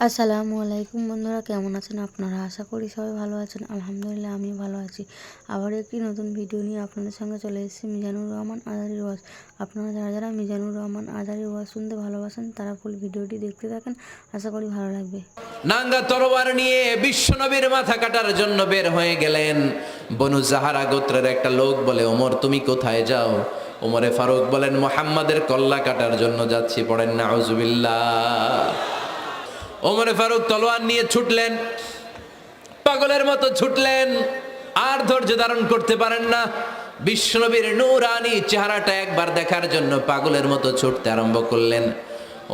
আসসালামু আলাইকুম বন্ধুরা, কেমন আছেন আপনারা? আশা করি সবাই ভালো আছেন। আলহামদুলিল্লাহ আমি ভালো আছি। আবার একটি নতুন ভিডিও নিয়ে আপনাদের সঙ্গে চলে এসেছি মিজানুর রহমান আজহারীর ওয়াজ। আপনারা যারা যারা মিজানুর রহমান আজহারীর ওয়াজ শুনতে ভালোবাসেন তারা ফুল ভিডিওটি দেখতে থাকেন, আশা করি ভালো লাগবে। নাঙ্গা তরোয়ার নিয়ে বিশ্বনবীর মাথা কাটার জন্য বের হয়ে গেলেন বনু জাহারা গোত্রের একটা লোক। বলে, ওমর তুমি কোথায় যাও? ওমরে ফারুক বলেন, মুহাম্মাদের কল্লা কাটার জন্য যাচ্ছি। পড়েন নাউজুবিল্লাহ। ওমরে ফারুক তলোয়ার নিয়ে ছুটলেন, পাগলের মতো ছুটলেন, আর ধৈর্য ধারণ করতে পারেন না। বিশ্বনবীর নূরানি চেহারাটা একবার দেখার জন্য পাগলের মতো ছুটতে আরম্ভ করলেন।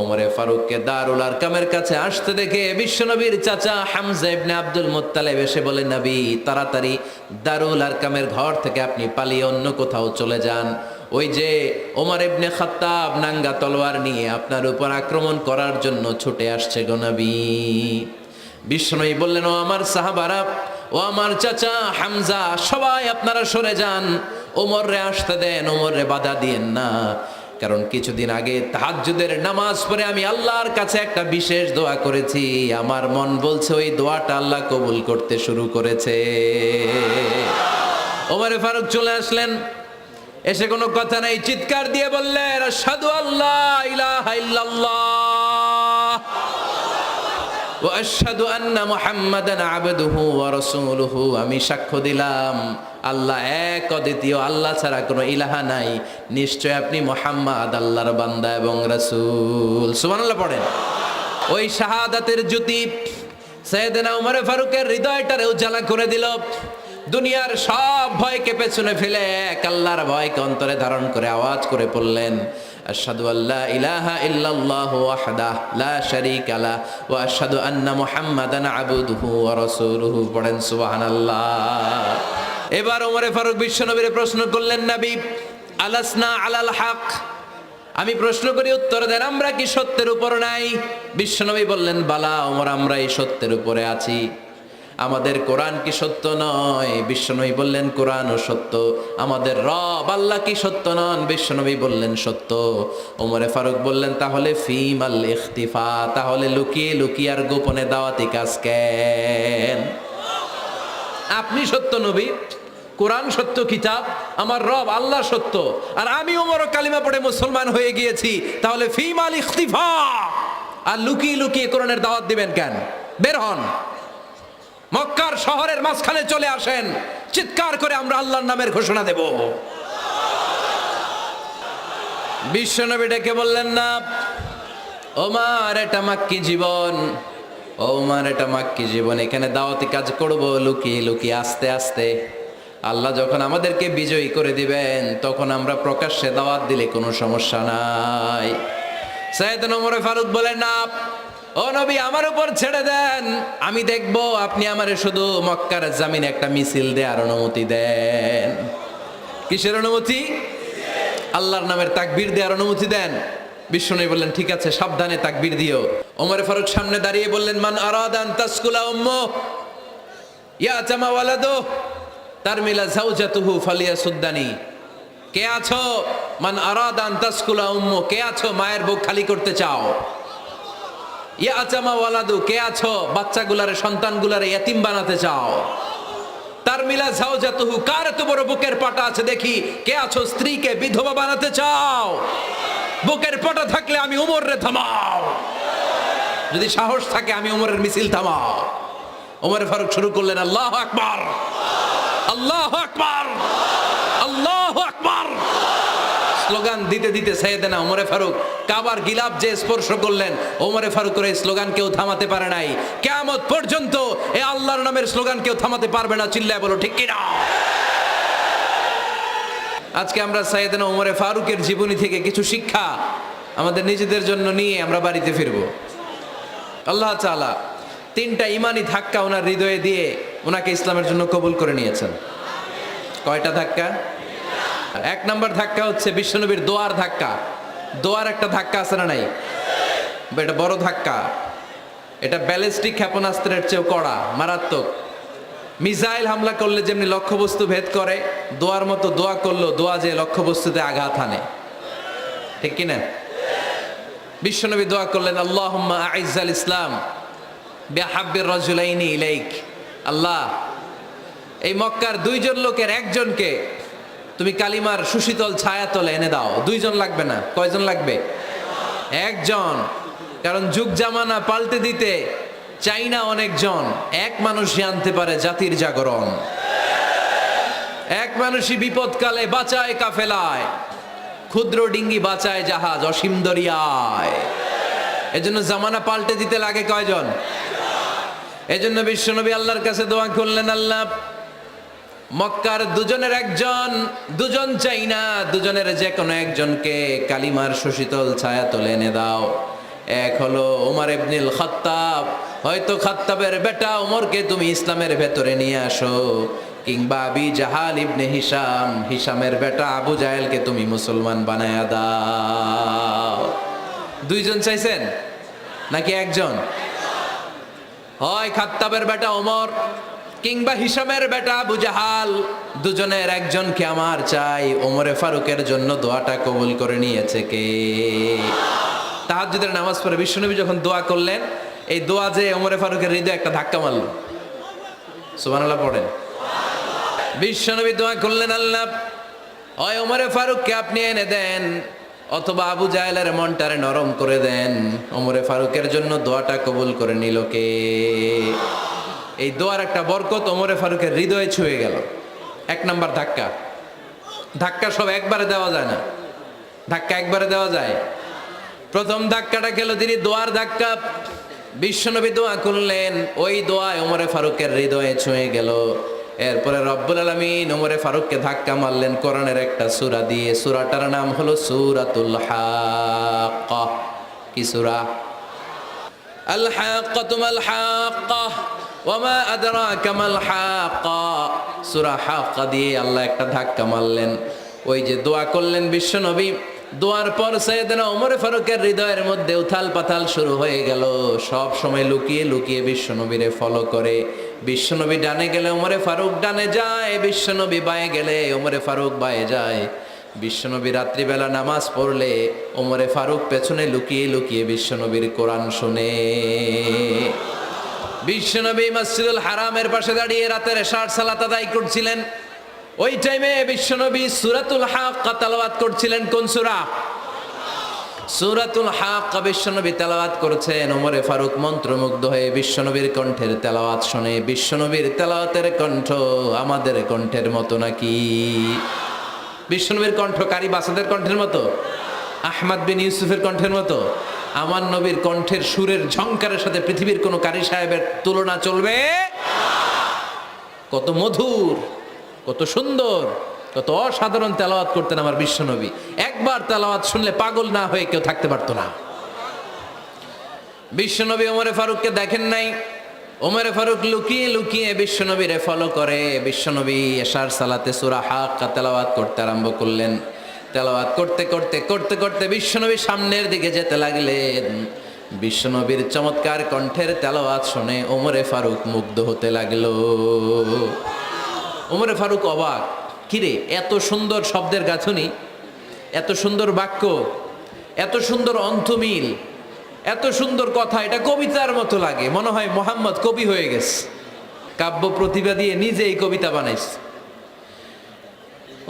ওমরে ফারুককে দারুল আরকামের কাছে আসতে দেখে বিশ্বনবীর চাচা হামজা ইবনে আব্দুল মুত্তালিব এসে বলে, নবী তাড়াতাড়ি দারুল আরকামের ঘর থেকে আপনি পালিয়ে অন্য কোথাও চলে যান। ওই যে ওমর ইবনে খাত্তাব নাঙ্গা তলোয়ার নিয়ে আপনার উপর আক্রমণ করার জন্য ছুটে আসছে গো নবী। বিশ্বনবী বললেন, ও আমার সাহাবারা, ও আমার চাচা হামজা, সবাই আপনারা সরে যান, ওমররে আসতে দেন, ওমররে বাধা দিয়েন না। কারণ কিছুদিন আগে তাহাজ্জুদের নামাজ পড়ে আমি আল্লাহর কাছে একটা বিশেষ দোয়া করেছি। আমার মন বলছে ওই দোয়াটা আল্লাহ কবুল করতে শুরু করেছে। ওমরে ফারুক চলে আসলেন, এসে কোনো কথা নাই, চিৎকার দিয়ে বললেন, আশহাদু আল্লা ইলাহা ইল্লাল্লাহ ওয়া আশহাদু আন্না মুহাম্মাদান আবদুহু ওয়া রাসূলুহু। আমি সাক্ষ্য দিলাম আল্লাহ এক, অদ্বিতীয়, আল্লাহ ছাড়া কোনো ইলাহা নাই। নিশ্চয় আপনি মুহাম্মদ আল্লাহর বান্দা এবং রাসূল। সুবহানাল্লাহ পড়েন। ওই শাহাদাতের জ্যোতি সাইয়েদনা ওমর ফারুকের হৃদয়টারে উজালা করে দিল। দুনিয়ার সব ভয়কে পেছনে ফেলে এক আল্লাহর ভয়কে অন্তরে ধারণ করে আওয়াজ করে পড়লেন, আশহাদু আল্লা ইলাহা ইল্লাল্লাহু ওয়াহদাহু লা শারীকা লাহু ওয়া আশহাদু আন্না মুহাম্মাদান আবদুহু ওয়া রাসূলুহু। পড়েন সুবহানাল্লাহ। এবার ওমরে ফারুক বিশ্বনবীর প্রশ্ন করলেন, নবী আলাসনা আলাল হক, আমি প্রশ্ন করি উত্তর দেন, আমরা কি সত্যের উপর নাই? বিশ্বনবী বললেন, বালা ওমর, আমরা এই সত্যের উপরে আছি। আমাদের কোরআন কি সত্য নয়? বিশ্বনবী বললেন, কোরআনও সত্য। আমাদের রব আল্লাহ কি সত্য নন? বিশ্বনবী বললেন, সত্য। ওমরে ফারুক বললেন, তাহলে ফিমাল ইখতিফা, তাহলে লুকিয়ে লুকিয়ে আর গোপনে দাওয়াতি কাজ কেন? আপনি সত্য নবী, কোরআন সত্য কিতাব, আমার রব আল্লাহ সত্য, আর আমি ওমর কালিমা পড়ে মুসলমান হয়ে গিয়েছি, তাহলে ফিমাল ইখতিফা, আর লুকিয়ে লুকিয়ে কোরআনের দাওয়াত দিবেন কেন? বের হন, মক্কার শহরের মাঝখানে চলে আসেন, চিৎকার করে আমরা আল্লাহর নামের ঘোষণা দেব। বিশ্বনবী ডেকে বললেন, না ওমর, এটা মাক্কি জীবন, ওমর এটা মাক্কি জীবন, এখানে দাওয়াতি কাজ করব লুকিয়ে লুকিয়ে, আস্তে আস্তে। আল্লাহ যখন আমাদেরকে বিজয়ী করে দিবেন তখন আমরা প্রকাশ্যে দাওয়াত দিলে কোনো সমস্যা নাই। সাইয়েদনা ওমর ফারুক বলেন, না ও নবী, আমার উপর ছেড়ে দেন, আমি দেখব আপনি আমারে শুধু মক্কার জামিনে একটা মিছিল দেওয়ার অনুমতি দেন। কিসের অনুমতি? আল্লাহর নামের তাকবীর দেওয়ার অনুমতি দেন। বিশ্বনবী বললেন, ঠিক আছে, সাবধানে তাকবীর দিও। ওমর ফারুক সামনে দাঁড়িয়ে বললেন, মান আরাদা আন তাসকুলা উম্মু ইয়াতামা ওয়ালাদু তারমিলা যাওজাতুহু ফালিয়াসুদ্দানি। কে আছো? মান আরাদা আন তাসকুলা উম্মু, কে আছো মায়ের বুক খালি করতে চাও? ইয়াতামা ওয়ালাদু, কে আছো বাচ্চাগুলারে, সন্তানগুলারে ইতিম বানাতে চাও? তারমিলা যাওজাতুহু, কার এত বড় বুকের পাটা আছে দেখি, কে আছো স্ত্রীকে বিধবা বানাতে চাও? বুকের পাটা থাকলে আমি ওমরে থামাও, যদি সাহস থাকে আমি ওমরের মিছিল থামাও। ওমর ফারুক শুরু করলেন, আল্লাহু আকবার, আল্লাহু আকবার, আল্লাহু আকবার। স্লোগান দিতে দিতে সাইয়েদনা ওমরে ফারুক কাবার গিলাফ যে স্পর্শ করলেন, ওমরে ফারুকের এই স্লোগান কেউ থামাতে পারে নাই। কিয়ামত পর্যন্ত এই আল্লাহর নামের স্লোগান কেউ থামাতে পারবে না। চিল্লায় বলো ঠিক কিনা? আজকে আমরা সাইয়েদনা ওমরে ফারুকের জীবনী থেকে কিছু শিক্ষা আমাদের নিজেদের জন্য নিয়ে আমরা বাড়িতে ফিরবো। আল্লাহ তাআলা তিনটা ইমানি ধাক্কা ওনার হৃদয়ে দিয়ে ওনাকে ইসলামের জন্য কবুল করে নিয়েছেন। কয়টা ধাক্কা? এক নম্বর ধাক্কা হচ্ছে বিশ্বনবীর দোয়ার ধাক্কা। দোয়ার একটা ধাক্কা আছে না নাই? এটা বড় ধাক্কা, এটা ব্যালিস্টিক ক্ষেপণাস্ত্রের চেয়েও কড়া, মারাত্মক। মিসাইল হামলা করলে যেমনি লক্ষ্যবস্তু ভেদ করে, দোয়ার মতো দোয়া করলো, দোয়া যে লক্ষ্যবস্তুতে আঘাত হানে, ঠিক কিনা? বিশ্বনবী দোয়া করলেন, আল্লাহুম্মা আইজ্জাল ইসলাম বিহাব্বির রাজুলাইনি ইলাইক, আল্লাহ এই মক্কার দুইজন লোকের একজনকে তুমি কালিমার সুশীতল ছায়াতলে এনে দাও। দুইজন লাগবে না, কয়জন লাগবে? একজন। কারণ যুগ জামানা পাল্টে দিতে চাই না অনেকজন, এক মানুষই আনতে পারে জাতির জাগরণ। এক মানুষই বিপদকালে বাঁচায় কাফেলায়, ক্ষুদ্র ডিঙ্গি বাঁচায় জাহাজ অসীম দরিয়ায়। এজন্য জামানা পাল্টে দিতে লাগে কয়জন? এজন্য বিশ্বনবী আল্লাহর কাছে দোয়া করলেন, আল্লাহ মক্কার দুজনের একজন, দুজন চাই না, দুজনের যে কোনো একজনকে কালিমার সুশীতল ছায়াতলে এনে দাও। এক হলো ওমর ইবনুল খাত্তাব, হয়তো খাত্তাবের বেটা ওমরকে তুমি ইসলামের ভেতরে নিয়ে আসো, কিংবা আবি জাহাল ইবনে হিশাম, হিশামের বেটা আবু জাহেলকে তুমি মুসলমান বানায়া দাও। দুইজন চাইছেন নাকি একজন? হয় খাত্তাবের বেটা ওমর কিংবা হিশামের বেটা আবু জাহাল, দুজনের একজনকে আমার চাই। ওমরে ফারুকের জন্য দোয়াটা কবুল করে নিয়েছে কে? তাহাজ্জুদের নামাজ পড়ে বিশ্বনবী যখন দোয়া করলেন, এই দোয়া যে ওমরে ফারুকের হৃদয়ে একটা ধাক্কা মারল। সুবহানাল্লাহ পড়েন। বিশ্বনবী দোয়া করলেন, আল্লাহ হয় ওমরে ফারুককে আপনি এনে দেন, অথবা আবু জাহেলের মনটারে নরম করে দেন। ওমরে ফারুকের জন্য দোয়াটা কবুল করে নিল কে? এই দোয়ার একটা বরকত ওমরে ফারুকের হৃদয়ে ছুঁয়ে গেল। এক নাম্বার ধাক্কা। ধাক্কা সব একবারে দেওয়া যায় না, ধাক্কা একবারে দেওয়া যায়। প্রথম ধাক্কাটা গেল তিনি দোয়ার ধাক্কা। বিশ্বনবী দোয়া করলেন, ওই দোয়ায় ওমরে ফারুকের হৃদয়ে ছুঁয়ে গেল। এরপরে রব্বুল আলামিন ওমরে ফারুককে ধাক্কা মারলেন কোরআনের একটা সূরা দিয়ে। সূরাটার নাম হলো সূরাতুল হাক্কা। কি সূরা? আল হাক্কাতু মাল হাক্কা ওয়া মা আদরাকা মাল হাক্কা। সূরা হাক্কা দিয়ে আল্লাহ একটা ধাক্কা মারলেন। ওই যে দোয়া করলেন বিশ্বনবী, দোয়ার পর সাইয়েদনা ওমর ফারুকের হৃদয়ের মধ্যে উথাল পাথাল শুরু হয়ে গেল। সব সময় লুকিয়ে লুকিয়ে বিশ্বনবীরে ফলো করে। বিশ্বনবী ডানে গেলে ওমরে ফারুক ডানে যায়, বিশ্বনবী বায়ে গেলে ওমরে ফারুক বায়ে যায়। বিশ্বনবী রাত্রিবেলা নামাজ পড়লে ওমরে ফারুক পেছনে লুকিয়ে লুকিয়ে বিশ্বনবীর কোরআন শুনে। বিশ্বনবী মসজিদুল হারামের পাশে দাঁড়িয়ে রাতের এশার সালাত আদায় করছিলেন। ওই টাইমে বিশ্বনবী সূরাতুল হাক্কা তেলাওয়াত করছিলেন। কোন সূরা? সূরাতুল হাক্কা বিশ্বনবী তেলাওয়াত করছেন। ওমরে ফারুক মন্ত্রমুগ্ধ হয়ে বিশ্বনবীর কণ্ঠের তেলাওয়াত শুনে। বিশ্বনবীর তেলাওয়াতের কণ্ঠ আমাদের কণ্ঠের মতো নাকি? বিশ্বনবীর কণ্ঠ কারি বাসাদের কণ্ঠের মতো? আহমদ বিন ইউসুফের কণ্ঠের মতো? আমার নবীর কণ্ঠের সুরের ঝংকারের সাথে পৃথিবীর কোন কারি সাহেবের তুলনা চলবে? কত মধুর, কত সুন্দর, কত অসাধারণ তেলাওয়াত করতেন আমার বিশ্বনবী। একবার তেলাওয়াত শুনলে পাগল না হয়ে কেউ থাকতে পারতো না। বিশ্বনবী ওমরে ফারুককে দেখেন নাই। ওমরে ফারুক লুকিয়ে লুকিয়ে বিশ্বনবীরে ফলো করে। বিশ্বনবী এশার সালাতে সূরা হাক্কা তেলাওয়াত করতে আরম্ভ করলেন। তেলাওয়াত করতে করতে করতে করতে বিশ্বনবী সামনের দিকে যেতে লাগলেন। বিশ্বনবীর চমৎকার কণ্ঠের তেলাওয়াত শুনে ওমরে ফারুক মুগ্ধ হতে লাগলো। ওমরে ফারুক অবাক, কিরে এত সুন্দর শব্দের গাঁথনি, এত সুন্দর বাক্য, এত সুন্দর অন্তমিল, এত সুন্দর কথা, এটা কবিতার মতো লাগে। মনে হয় মোহাম্মদ কবি হয়ে গেছে, কাব্য প্রতিভা দিয়ে নিজেই কবিতা বানাইছে।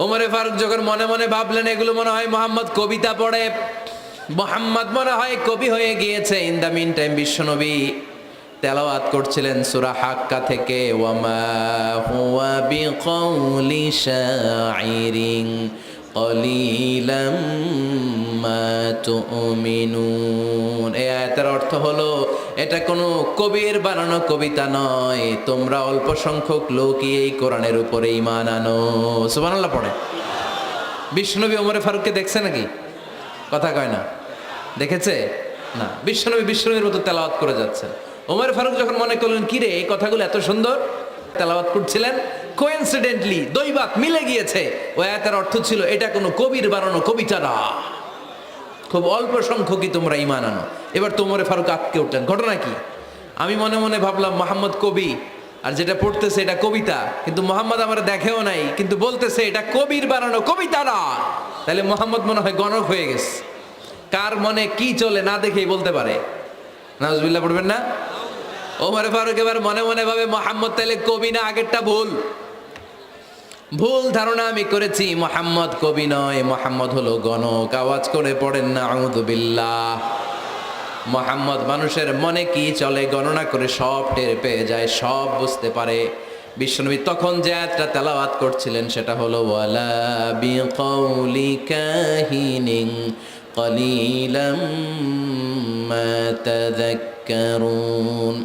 ওমরে ফারুক যখন মনে মনে ভাবলেন এগুলো মনে হয় মোহাম্মদ কবিতা পড়ে, মোহাম্মদ মনে হয় কবি হয়ে গিয়েছে। ইন দ্য মিন টাইম বিশ্বনবী তেলাওয়াত করছিলেন সূরা হাক্কা থেকে, ওয়ামা হুয়া বিকাউলি শাইরিন কলিলাম মা তুমিনুন। এই আয়াতের অর্থ হলো এটা কোনো কবির বানানো কবিতা নয়, তোমরা অল্প সংখ্যক লোকই এই কোরআনের উপরে ঈমান আনো। সুবহানাল্লাহ পড়ে। বিশ্বনবী ওমরে ফারুককে দেখছে নাকি? কথা কয় না, দেখেছে না? বিশ্বনবীর মতো তেলাওয়াত করে যাচ্ছেন। ওমর ফারুক যখন মনে করলেন কিরে এই কথাগুলো এত সুন্দর, তেলাওয়াত করছিলেন, কোইন্সিডেন্টলি দৈবাত মিলে গিয়েছে। ওই আয়াতের অর্থ ছিল এটা কোনো কবির বানানো কবিতা না, খুব অল্প সংখ্যকই তোমরা ঈমান আনো। এবার তো ওমর ফারুক আটকে উঠলেন, ঘটনা কি? আমি মনে মনে ভাবলাম মোহাম্মদ কবি, আর যেটা পড়তেছে এটা কবিতা, কিন্তু মোহাম্মদ আমার দেখেও নাই, কিন্তু বলতেছে এটা কবির বানানো কবিতা না। তাহলে মোহাম্মদ মনে হয় গণক হয়ে গেছে। কার মনে কি চলে না দেখেই বলতে পারে। নাউজুবিল্লাহ পড়বেন না? ওমর ফারুক এবার মনে মনে ভাবে মোহাম্মদ তাইলে কবি না, আগেরটা ভুল, ভুল ধারণা আমি করেছি, মোহাম্মদ কবি নয়, মোহাম্মদ হলো গণক। আওয়াজ করে পড়েন না আউযু বিল্লাহ। মোহাম্মদ মানুষের মনে কি চলে গণনা করে সব টের পেয়ে যায়, সব বুঝতে পারে। বিশ্বনবী তখন যে আয়াতটা তেলাওয়াত করছিলেন সেটা হলো ওয়ালা বিকাউলি কাহিনিন কলিলাম মা তাযাক্কারুন।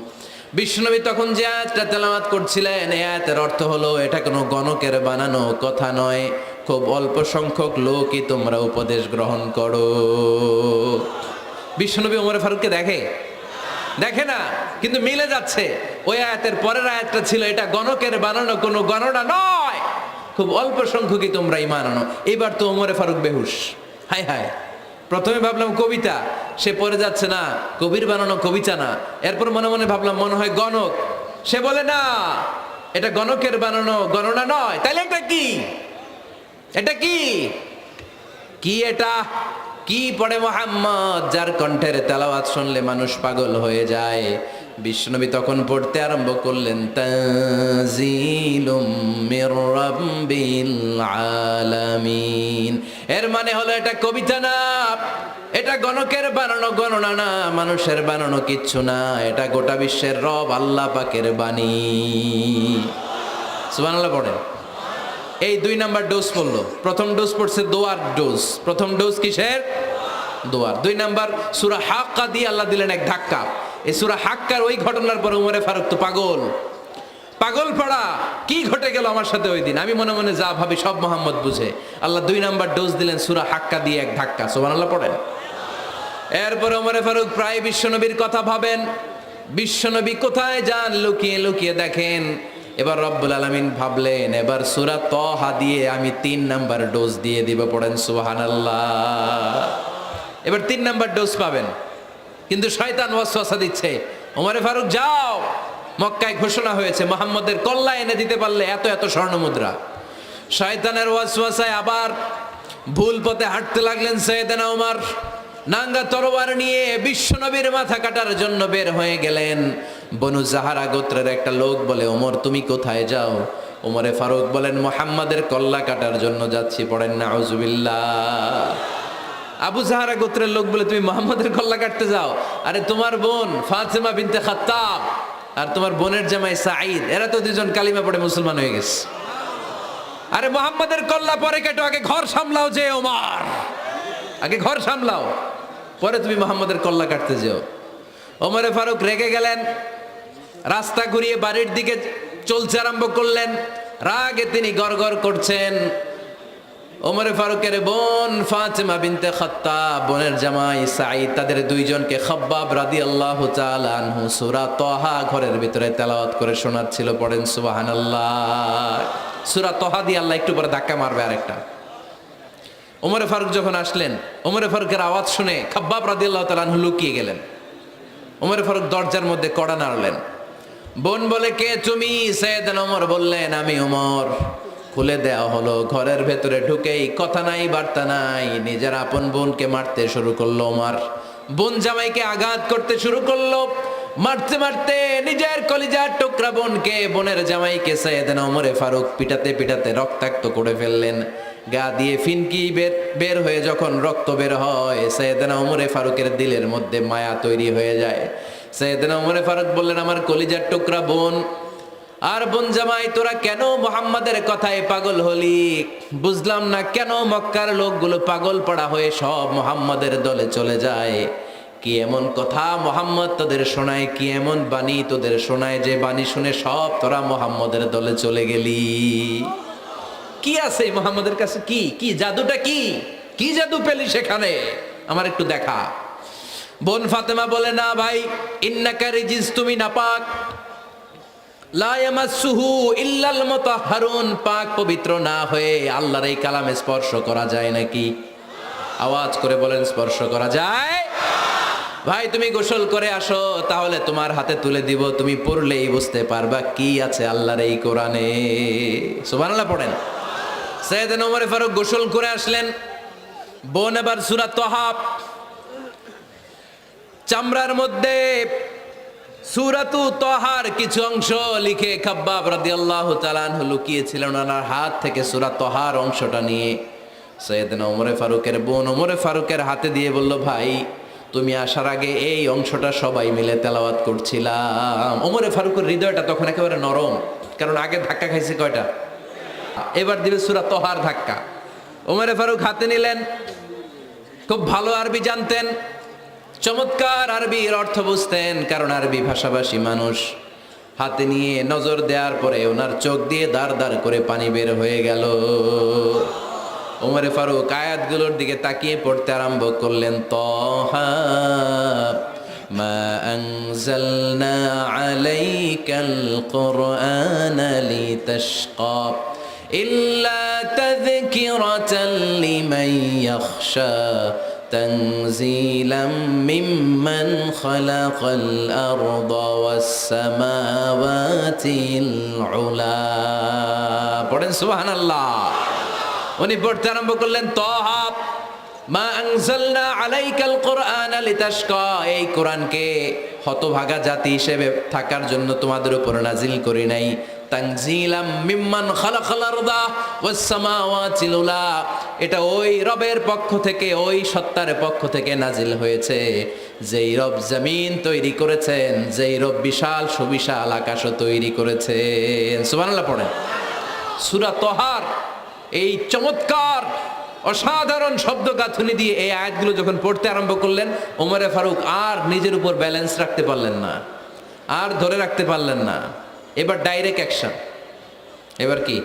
বিশ্বনবী তখন যে আয়াতটা তেলাওয়াত করছিলেন এই আয়াতের অর্থ হলো এটা কোনো গণকের বানানো কথা নয়, খুব অল্প সংখ্যক লোকই তোমরা উপদেশ গ্রহণ করো। বিশ্বনবী ওমর ফারুককে দেখে না, কিন্তু মিলে যাচ্ছে। ওই আয়াতের পরের আয়াতটা ছিল এটা গণকের বানানো কোনো গণনা নয়, খুব অল্প সংখ্যকই তোমরা ঈমান আনো। এবার তো ওমর ফারুক বেহুশ। হায় হায়, প্রথমে ভাবলাম কবিতা, সে পড়ে যাচ্ছে না কবির বানানো কবিতা না। এরপর মনে মনে ভাবলাম মনে হয় গণক, সে বলে না এটা গণকের বানানো গণনা নয়। তাইলে এটা কি? এটা কি কি এটা কি পড়ে মোহাম্মদ, যার কণ্ঠের তেলাওয়াত শুনলে মানুষ পাগল হয়ে যায়। বিশ্বনবী তখন পড়তে আরম্ভ করলেন তানজিলুম মির রাব্বিল আলামিন। এর মানে হলো এটা কবিতা না, এটা গণকের বানানো গণনা না, মানুষের বানানো কিচ্ছু না, এটা গোটা বিশ্বের রব আল্লাহ পাকের বাণী। সুবহানাল্লাহ পড়েন। এই 2 নাম্বার ডোজ পড়লো। প্রথম ডোজ পড়ছে দোয়ার ডোজ। প্রথম ডোজ কিসের? দোয়ার। 2 নাম্বার সূরা হাক্কা দিয়ে আল্লাহ দিলেন এক ধাক্কা। এই সূরা হাক্কার ওই ঘটনার পর ওমরে ফারুক তো পাগল পড়া, কি ঘটে গেল আমার সাথে ওই দিন। আমি মনে মনে যা ভাবি সব মোহাম্মদ বুঝে। আল্লাহ 2 নাম্বার ডোজ দিলেন সূরা হাক্কা দিয়ে এক ধাক্কা। সুবহানাল্লাহ পড়েন। এরপর ওমরে ফারুক প্রায় বিশ্বনবীর কথা ভাবেন, বিশ্বনবী কোথায় যান লুকিয়ে লুকিয়ে দেখেন। এবার রব্বুল আলামিন ভাবলেন এবার সূরা তাহা দিয়ে আমি 3 নাম্বার ডোজ দিয়ে দিব। পড়েন সুবহানাল্লাহ। এবার 3 নাম্বার ডোজ পাবেন, কিন্তু শয়তান ওয়াসওয়াসা দিচ্ছে, ওমরে ফারুক যাও, মক্কায় ঘোষণা হয়েছে মুহাম্মদের কল্লা এনে দিতে পারলে এত এত স্বর্ণ মুদ্রা। শয়তানের ওয়াসওয়াসায় আবার ভুল পথে হাঁটতে লাগলেন সাইয়েদনা ওমর। নাঙ্গা তরবার নিয়ে বিশ্বনবীর মাথা কাটার জন্য বের হয়ে গেলেন। বনু জাহারা গোত্রের একটা লোক বলে ওমর তুমি কোথায় যাও? ওমরে ফারুক বলেন মুহাম্মাদের কল্লা কাটার জন্য যাচ্ছি। পড়েন নাউজুবিল্লাহ। আবু জাহারা গোত্রের লোক বলে তুমি মুহাম্মাদের কল্লা কাটতে যাও? আরে তোমার বোন ফাতেমা বিনতে খাত্তাব আর তোমার বোনের জামাই সাঈদ, এরা তো 2জন কালিমা পড়ে মুসলমান হয়ে গেছে। আরে মুহাম্মাদের কল্লা পরে কেটো, আগে ঘর সামলাও। যে ওমর আগে ঘর সামলাও, পরে তুমি মুহাম্মাদের কল্লা কাটতে যাও। ওমরে ফারুক রেগে গেলেন, রাস্তা ঘুরিয়ে বাড়ির দিকে চলতে আরম্ভ করলেন। রাগে তিনি গড়গড় করছেন। ওমরে ফারুকের বোন ফাতেমা বিনতে খাত্তাব, বোনের জামাই সাঈদ, তাদের 2 জনকে খাব্বাব রাদিয়াল্লাহু তাআলা আনহু সূরা তাহা ঘরের ভিতরে তেলাওয়াত করে শোনাচ্ছিল। পড়েন সুবহানাল্লাহ। সূরা তাহা দিয়ে আল্লাহ একটু পরে ধাক্কা মারবে আরেকটা। ওমরে ফারুক যখন আসলেন, ওমরে ফারুকের আওয়াজ শুনে খাব্বাব রাদিয়াল্লাহু তাআলা আনহু লুকিয়ে গেলেন। ওমরে ফারুক দরজার মধ্যে কড়া নাড়লেন। বোন বলে কে তুমি? সাইয়েদনা ওমর বললেন আমি ওমর। খুলে দেওয়া হলো। ঘরের ভেতরে ঢুকেই কথা নাই বার্তা নাই, নিজের আপন বোনকে মারতে শুরু করলো ওমর। বোন জামাইকে আঘাত করতে শুরু করলো। মারতে মারতে নিজের কলিজার টুকরা বোনকে, বোনের জামাইকে সাইয়েদনা ওমরে ফারুক পিটাতে পিটাতে রক্তাক্ত করে ফেললেন। গা দিয়ে ফিনকি বের হয়ে যখন রক্ত বের হয়, সাইয়েদনা ওমরে ফারুকের দিলের মধ্যে মায়া তৈরি হয়ে যায়। সাইয়েদনা ওমরে ফারুক বললেন আমার কলিজার টুকরা বোন আর বোন জামাই, তোরা কেন মুহাম্মাদের কথায় পাগল হলি? বুঝলাম না কেন মক্কার লোকগুলো পাগল পড়া হয়ে সব মুহাম্মাদের দলে চলে যায়। কি এমন কথা মুহাম্মদ তোদের শোনায়, কি এমন বাণী তোদের শোনায় যে বাণী শুনে সব তোরা মুহাম্মাদের দলে চলে গেলি? কি আছে মুহাম্মাদের কাছে? কি জাদুটা? কি জাদু পেলি সেখানে? আমার একটু দেখা। বোন ফাতেমা বলে না ভাই, ইন্নাকা রিজিস, তুমি নাপাক। লা ইয়ামাসসুহু ইল্লাল মুতাহহারুন, পাক পবিত্র না হয়ে আল্লাহর এই কালামে স্পর্শ করা যায় নাকি? আওয়াজ করে বলেন স্পর্শ করা যায়? ভাই তুমি গোসল করে আসো, তাহলে তোমার হাতে তুলে দিব, তুমি পড়লেই বুঝতে পারবা কি আছে আল্লাহর এই কোরআনে। সুবহানাল্লাহ পড়েন। সাইয়েদনা ওমর ফারুক গোসল করে আসলেন। বোন এবার সূরা তাহা চামড়ার মধ্যে সূরাতু তহার কিছু অংশ লিখে খাব্বাব রাদিয়াল্লাহু তাআলা আনহু লুকিয়েছিলেন ওনার হাত থেকে সূরা তহার অংশটা নিয়ে সৈয়দনা ওমরে ফারুকের বোন ওমরে ফারুকের হাতে দিয়ে বলল, ভাই তুমি আসার আগে এই অংশটা সবাই মিলে তেলাওয়াত করছিলাম। ওমরে ফারুকের হৃদয়টা তখন একেবারে নরম, কারণ আগে ধাক্কা খাইছে কয়টা, এবার দিবে সূরা তহার ধাক্কা। ওমরে ফারুক হাতে নিলেন, খুব ভালো আরবি জানতেন, চমৎকার আরবির অর্থ বুঝতেন, কারণ আরবি ভাষাভাষী মানুষ। হাতে নিয়ে নজর দেওয়ার পরে ওনার চোখ দিয়ে দাঁড় দাঁড় করে পানি বের হয়ে গেল। ওমরে ফারুক আয়াতগুলোর দিকে তাকিয়ে পড়তে আরম্ভ করলেন, তহা মা আনজালনা আলাইকাল কুরআনা লিতাশকা ইল্লা তাযকিরাতাল লিমান ইয়াখশা تنزيلا ممن خلق الأرض والسماوات العلا পড়েন সুবহানাল্লাহ। উনি পড়তে আরম্ভ করলেন, তহা মা আনজালনা আলাইকাল কুরআনা লিতাশকা, এই কোরআনকে হতভাগা জাতি হিসেবে থাকার জন্য তোমাদের উপর নাজিল করি নাই। তানজিলাম মিম্মান খালাকাল আরদা ওয়াস সামাওয়াতিল উলা, এটা ওই রবের পক্ষ থেকে, ওই সত্তার পক্ষ থেকে নাজিল হয়েছে যেই রব জমিন তৈরি করেছেন, যেই রব বিশাল সুবিশাল আকাশও তৈরি করেছেন। সুবহানাল্লাহ পড়েন। সূরা তহার এই চমৎকার অসাধারণ শব্দ গাঁথুনি দিয়ে এই আয়াতগুলো যখন পড়তে আরম্ভ করলেন, ওমরে ফারুক আর নিজের উপর ব্যালেন্স রাখতে পারলেন না, আর ধরে রাখতে পারলেন না। এবার ডাইরেক্ট অ্যাকশন। এবার কি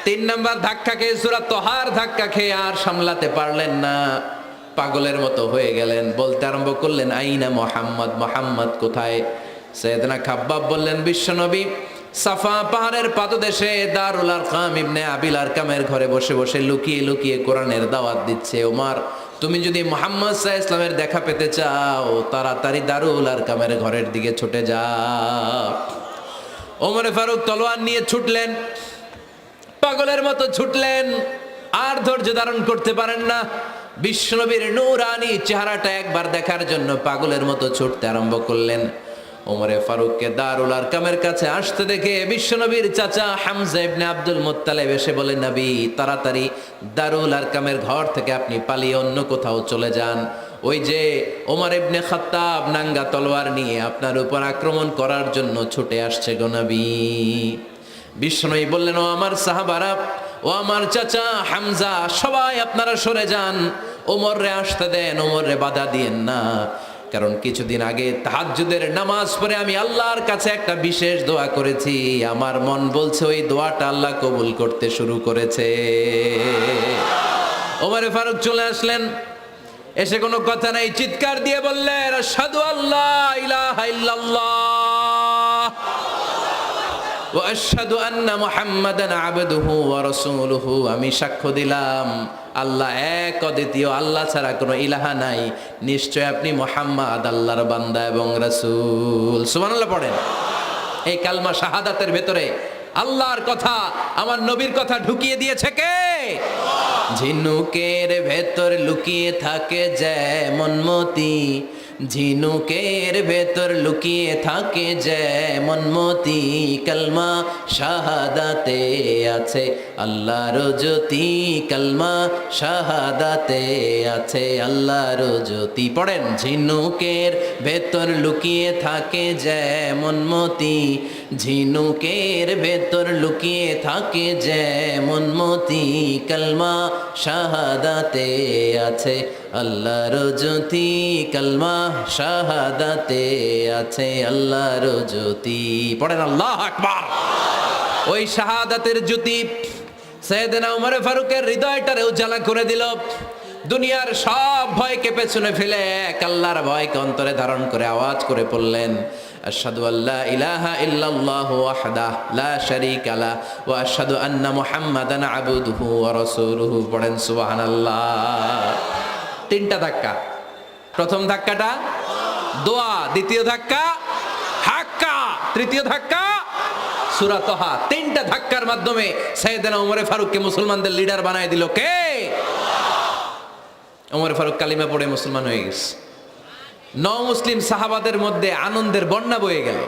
3 নাম্বার ধাক্কা খেয়ে, সূরা তহার ধাক্কা খেয়ে আর সামলাতে পারলেন না, পাগলের মতো হয়ে গেলেন। বলতে আরম্ভ করলেন, আইনা মুহাম্মদ, মুহাম্মদ কোথায়? সাইয়েদনা খাব্বাব বললেন, বিশ্বনবী সাফা পাহাড়ের পাদদেশে দারুল আরকাম ইবনে আবিল আরকামের ঘরে বসে বসে লুকিয়ে লুকিয়ে কোরআনের দাওয়াত দিচ্ছে। ওমর, তুমি যদি মুহাম্মদ সাল্লাল্লাহু আলাইহি ওয়াসাল্লামের দেখা পেতে চাও, তাড়াতাড়ি দারুল আরকামের ঘরের দিকে ছুটে যাও। ওমরে ফারুক তলোয়ার নিয়ে ছুটলেন, পাগলের মতো ছুটলেন, আর ধৈর্য ধারণ করতে পারেন না। বিশ্বনবীর নূরানি চেহারাটা একবার দেখার জন্য পাগলের মতো ছুটতে আরম্ভ করলেন। ওমরে ফারুককে দারুল আরকামের কাছে আসতে দেখে বিশ্বনবীর চাচা হামজা ইবনে আব্দুল মুত্তালিব এসে বলেন, নবী তাড়াতাড়ি দারুল আরকামের ঘর থেকে আপনি পালিয়ে অন্য কোথাও চলে যান। ওই যে ওমর ইবনে খাত্তাব নাঙ্গা তলোয়ার নিয়ে আপনার উপর আক্রমণ করার জন্য ছুটে আসছে গো নবী। বিশ্বনবী বললেন, ও আমার সাহাবারা, ও আমার চাচা হামজা, সবাই আপনারা সরে যান, ওমররে আসতে দেন, ওমররে বাধা দিয়েন না। কারণ কিছুদিন আগে তাহাজ্জুদের নামাজ পড়ে আমি আল্লাহর কাছে একটা বিশেষ দোয়া করেছি, আমার মন বলছে ওই দোয়াটা আল্লাহ কবুল করতে শুরু করেছে। ওমরে ফারুক চলে আসলেন, এসে কোনো কথা নাই, চিৎকার দিয়ে বললেন, আশহাদু আল্লা ইলাহা ইল্লাল্লাহ ওয়া আশহাদু আন্না মুহাম্মাদান আবদুহু ওয়া রাসূলুহু, আমি সাক্ষ্য দিলাম আল্লাহ এক, অদ্বিতীয়, আল্লাহ ছাড়া কোনো ইলাহা নাই, নিশ্চয় আপনি মুহাম্মদ আল্লাহর বান্দা এবং রাসূল। সুবহানাল্লাহ পড়েন। এই কালমা শাহাদাতের ভেতরে আল্লাহর কথা, আমার নবীর কথা ঢুকিয়ে দিয়েছে কে? ঝিনুকের ভেতর লুকিয়ে থাকে যেমন মতি, ঝিনুকের ভেতর লুকিয়ে থাকে যেমন মতি, কালমা শাহাদাতে আছে আল্লাহর জ্যোতি, কালমা শাহাদাতে আছে আল্লাহর জ্যোতি। পড়েন, ঝিনুকের ভেতর লুকিয়ে থাকে যেমন মতি, ঝিনুকের ভেতর লুকিয়ে থাকে যেমন মতি, কালমা শাহাদাতে আছে আল্লাহর জ্যোতি, কালমা শাহাদাতে আছে আল্লাহর জ্যোতি। পড়েন আল্লাহু আকবার। ওই শাহাদাতের জ্যোতি সাইয়েদনা ওমর ফারুকের হৃদয়টারে উজালা করে দিল। দুনিয়ার সব ভয়কে পেছনে ফেলে এক আল্লাহর ভয়কে অন্তরে ধারণ করে আওয়াজ করে পড়লেন, আশহাদু আল্লা ইলাহা ইল্লাল্লাহু ওয়াহদাহু লা শারীকা লা ওয়া আশহাদু আন্না মুহাম্মাদান আবদুহু ওয়া রাসূলুহু। পড়েন সুবহানাল্লাহ। 3টা ধাক্কা। প্রথম ধাক্কাটা দোয়া, দ্বিতীয় ধাক্কা হাক্কা, তৃতীয় ধাক্কা সূরা তহা। 3টা ধাক্কার মাধ্যমে সাইয়েদনা ওমর ফারুককে মুসলমানদের লিডার বানায় দিল কে? ওমর ফারুক কালিমা পড়ে মুসলমান হয়ে গেছে। মুসলিম সাহাবাদের মধ্যে আনন্দের বন্যা বয়ে গেল।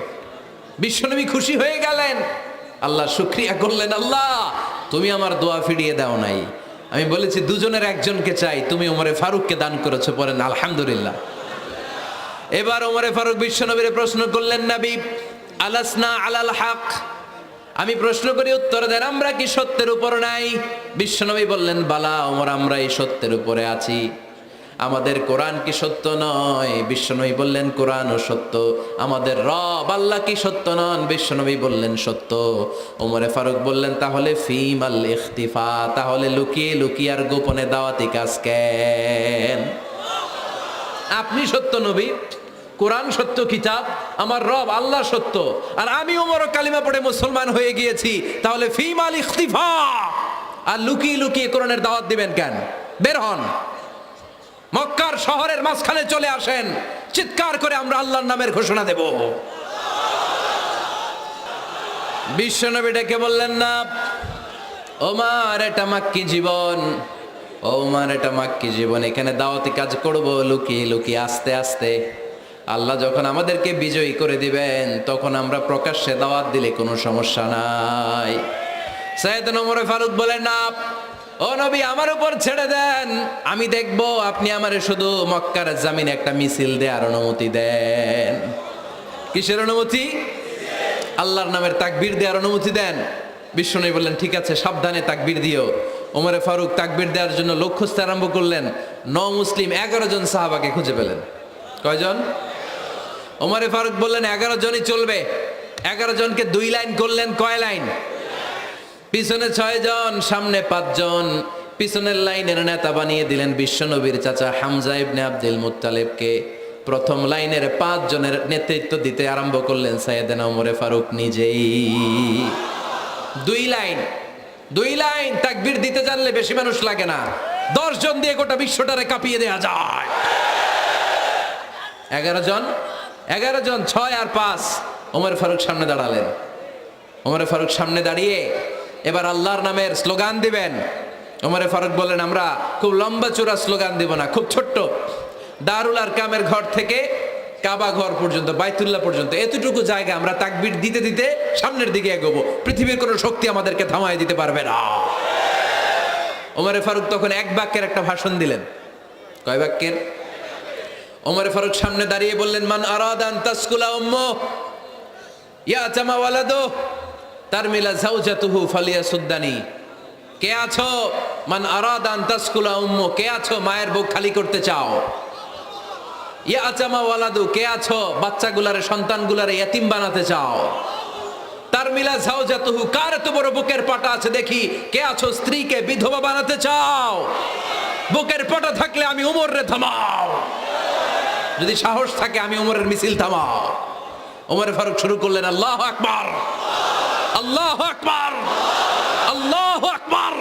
বিশ্বনবী খুশি হয়ে গেলেন, আল্লাহ শুকরিয়া করলেন, আল্লাহ তুমি আমার দোয়া ফিরিয়ে দাও নাই। আমি বলেছি দুজনের একজনকে চাই, তুমি ওমরে ফারুককে দান করেছো, পড়েন আলহামদুলিল্লাহ। এবার ওমরে ফারুক বিশ্বনবীর প্রশ্ন করলেন, নবী আলাসনা আলাল হক, আমি প্রশ্ন করি উত্তর দেন, আমরা কি সত্যের উপর নাই? বিশ্বনবী বললেন, বালা ওমর, আমরা এই সত্যের উপরে আছি। আমাদের কোরআন কি সত্য নয়? বিশ্বনবী বললেন, কোরআনও সত্য। আমাদের রব আল্লাহ কি সত্য নন? বিশ্বনবী বললেন, সত্য। ওমরে ফারুক বললেন, তাহলে ফিম আল ইখতিফা, তাহলে লুকিয়ে লুকিয়ে আর গোপনে দাওয়াতি কাজ কেন? আপনি সত্য নবী, কোরআন সত্য কিতাব, আমার রব আল্লাহ সত্য, আর আমি ওমর কালিমা পড়ে মুসলমান হয়ে গিয়েছি, তাহলে ফিম আল ইখতিফা, আর লুকিয়ে লুকিয়ে কোরআনের দাওয়াত দিবেন কেন? বের হন, মক্কার শহরের মাঝখানে চলে আসেন, চিৎকার করে আমরা আল্লাহর নামের ঘোষণা দেব। বিশ্বনবী ডেকে বললেন, না ওমর, এটা মাক্কি জীবন, ওমর এটা মাক্কি জীবন, এখানে দাওয়াতি কাজ করব লুকিয়ে লুকিয়ে আস্তে আস্তে। আল্লাহ যখন আমাদেরকে বিজয়ী করে দিবেন, তখন আমরা প্রকাশ্যে দাওয়াত দিলে কোনো সমস্যা নাই। সাইয়েদনা ওমর ফারুক বলেন, না ও নবী, আমার উপর ছেড়ে দেন, আমি দেখব, আপনি আমারে শুধু মক্কার জামিনে একটা মিছিল দেওয়ার অনুমতি দেন। কিসের অনুমতি? আল্লাহর নামের তাকবীর দেওয়ার অনুমতি দেন। বিশ্বনবী বললেন, ঠিক আছে, সাবধানে তাকবীর দিও। ওমরে ফারুক তাকবীর দেওয়ার জন্য লক্ষ্য খুঁজতে আরম্ভ করলেন। মুসলিম 11 জন সাহাবাকে খুঁজে পেলেন। কয়জন? ওমরে ফারুক বললেন, 11 জনই চলবে। 11 জনকে 2 লাইন করলেন। কয় লাইন? পিছনে 6 জন, সামনে 5 জন। পিছনের লাইনের নেতা বানিয়ে দিলেন বিশ্বনবীর চাচা হামজা ইবনে আব্দুল মুত্তালিবকে। প্রথম লাইনের 5 জনের নেতৃত্ব দিতে আরম্ভ করলেন সাইয়েদনা ওমরে ফারুক নিজেই। 2 লাইন, 2 লাইন তাকবীর দিতে জানলে বেশি মানুষ লাগে না, 10 জন দিয়ে গোটা বিশ্বটারে কাঁপিয়ে দেওয়া যায়। 11 জন, 6 আর 5। ওমর ফারুক সামনে দাঁড়ালেন। ওমরে ফারুক সামনে দাঁড়িয়ে এবার আল্লাহর নামের স্লোগান দিবেন। ওমরে ফারুক বললেন, আমরা খুব লম্বা চূড়া স্লোগান দিব না, খুব ছোট্ট, দারুল আরকামের ঘর থেকে কাবা ঘর পর্যন্ত, বাইতুল্লাহ পর্যন্ত, এতটুকু জায়গা আমরা তাকবীর দিতে দিতে সামনের দিকে এগোবো, পৃথিবীর কোনো শক্তি আমাদেরকে থামাই দিতে পারবে না। ওমরে ফারুক তখন 1 বাক্যের একটা ভাষণ দিলেন। কয় বাক্যের? ওমরে ফারুক সামনে দাঁড়িয়ে বললেন, মান আরাদা আন তাসকুলা উম্মু ইয়াতামা ওয়ালাদু তারমিলা যাওজাতুহু ফালিয়াসুদ্দানি। কে আছো? মান আরাদা আন তাসকুলা উম্মু, কে আছো মায়ের বুক খালি করতে চাও? ইয়াতামা ওয়ালাদু, কে আছো বাচ্চাগুলারে, সন্তানগুলারে ইতিম বানাতে চাও? তারমিলা যাওজাতুহু, কার এত বড় বুকের পাটা আছে দেখি, কে আছো স্ত্রীকে বিধবা বানাতে চাও? বুকের পাটা থাকলে আমি উমরে থামাও, যদি সাহস থাকে আমি উমরের মিছিল থামাও। ওমরে ফারুক শুরু করলেন, আল্লাহু আকবার, আল্লাহু আকবার, আল্লাহু আকবার।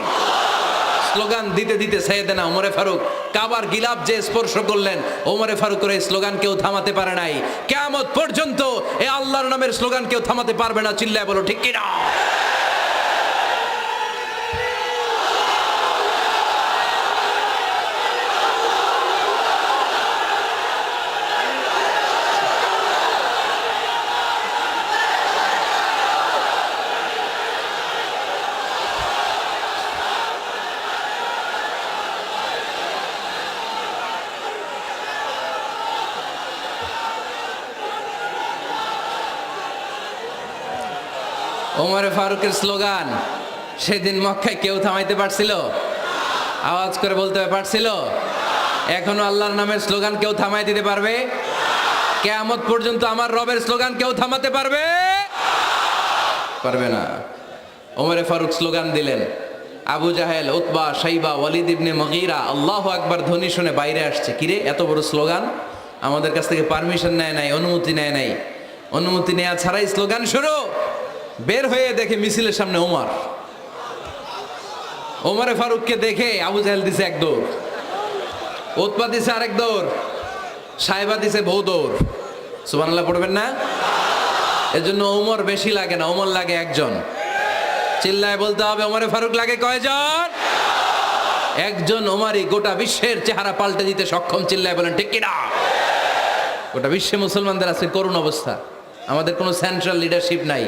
স্লোগান দিতে দিতে সাইয়েদনা ওমরে ফারুক কাবার গিলাফ যে স্পর্শ করলেন, ওমরে ফারুকের এই স্লোগান কেউ থামাতে পারে নাই। কিয়ামত পর্যন্ত এই আল্লাহর নামের স্লোগান কেউ থামাতে পারবে না। চিল্লায় বলো ঠিক কিনা? ওমরে ফারুকের স্লোগান সেদিন মক্কায় কেউ থামাইতে পারছিল? আওয়াজ করে বলতে পারছিল? এখনো আল্লাহর নামের স্লোগান কেউ থামাই দিতে পারবে? কিয়ামত পর্যন্ত আমার রবের স্লোগান কেউ থামাতে পারবে? পারবে না। ওমরে ফারুক স্লোগান দিলেন। আবু জাহেল, উতবা, শাইবা, ওয়ালিদ ইবনে মুগীরা আল্লাহু আকবার ধ্বনি শুনে বাইরে আসছে। কিরে, এত বড় স্লোগান, আমাদের কাছ থেকে পারমিশন নেয় নাই, অনুমতি নেয় নাই। অনুমতি নেওয়া ছাড়াই স্লোগান শুরু। বের হয়ে দেখে মিছিলের সামনে ওমর। ওমরে ফারুককে দেখে আবু জাহেল দিছে 1 দৌড়, উতবা দিছে আরেক দৌড়, সাইবা দিছে বহু দৌড়। সুবহানাল্লাহ পড়বেন না? এজন্য ওমর বেশি লাগে না, ওমর লাগে 1 জন। চিল্লায় বলতে হবে, ওমরে ফারুক লাগে কয়জন? 1 জন। ওমরই গোটা বিশ্বের চেহারা পাল্টে দিতে সক্ষম। চিল্লায় বলেন ঠিক কিনা? গোটা বিশ্বে মুসলমানদের আছে করুণ অবস্থা। আমাদের কোনো সেন্ট্রাল লিডারশিপ নাই।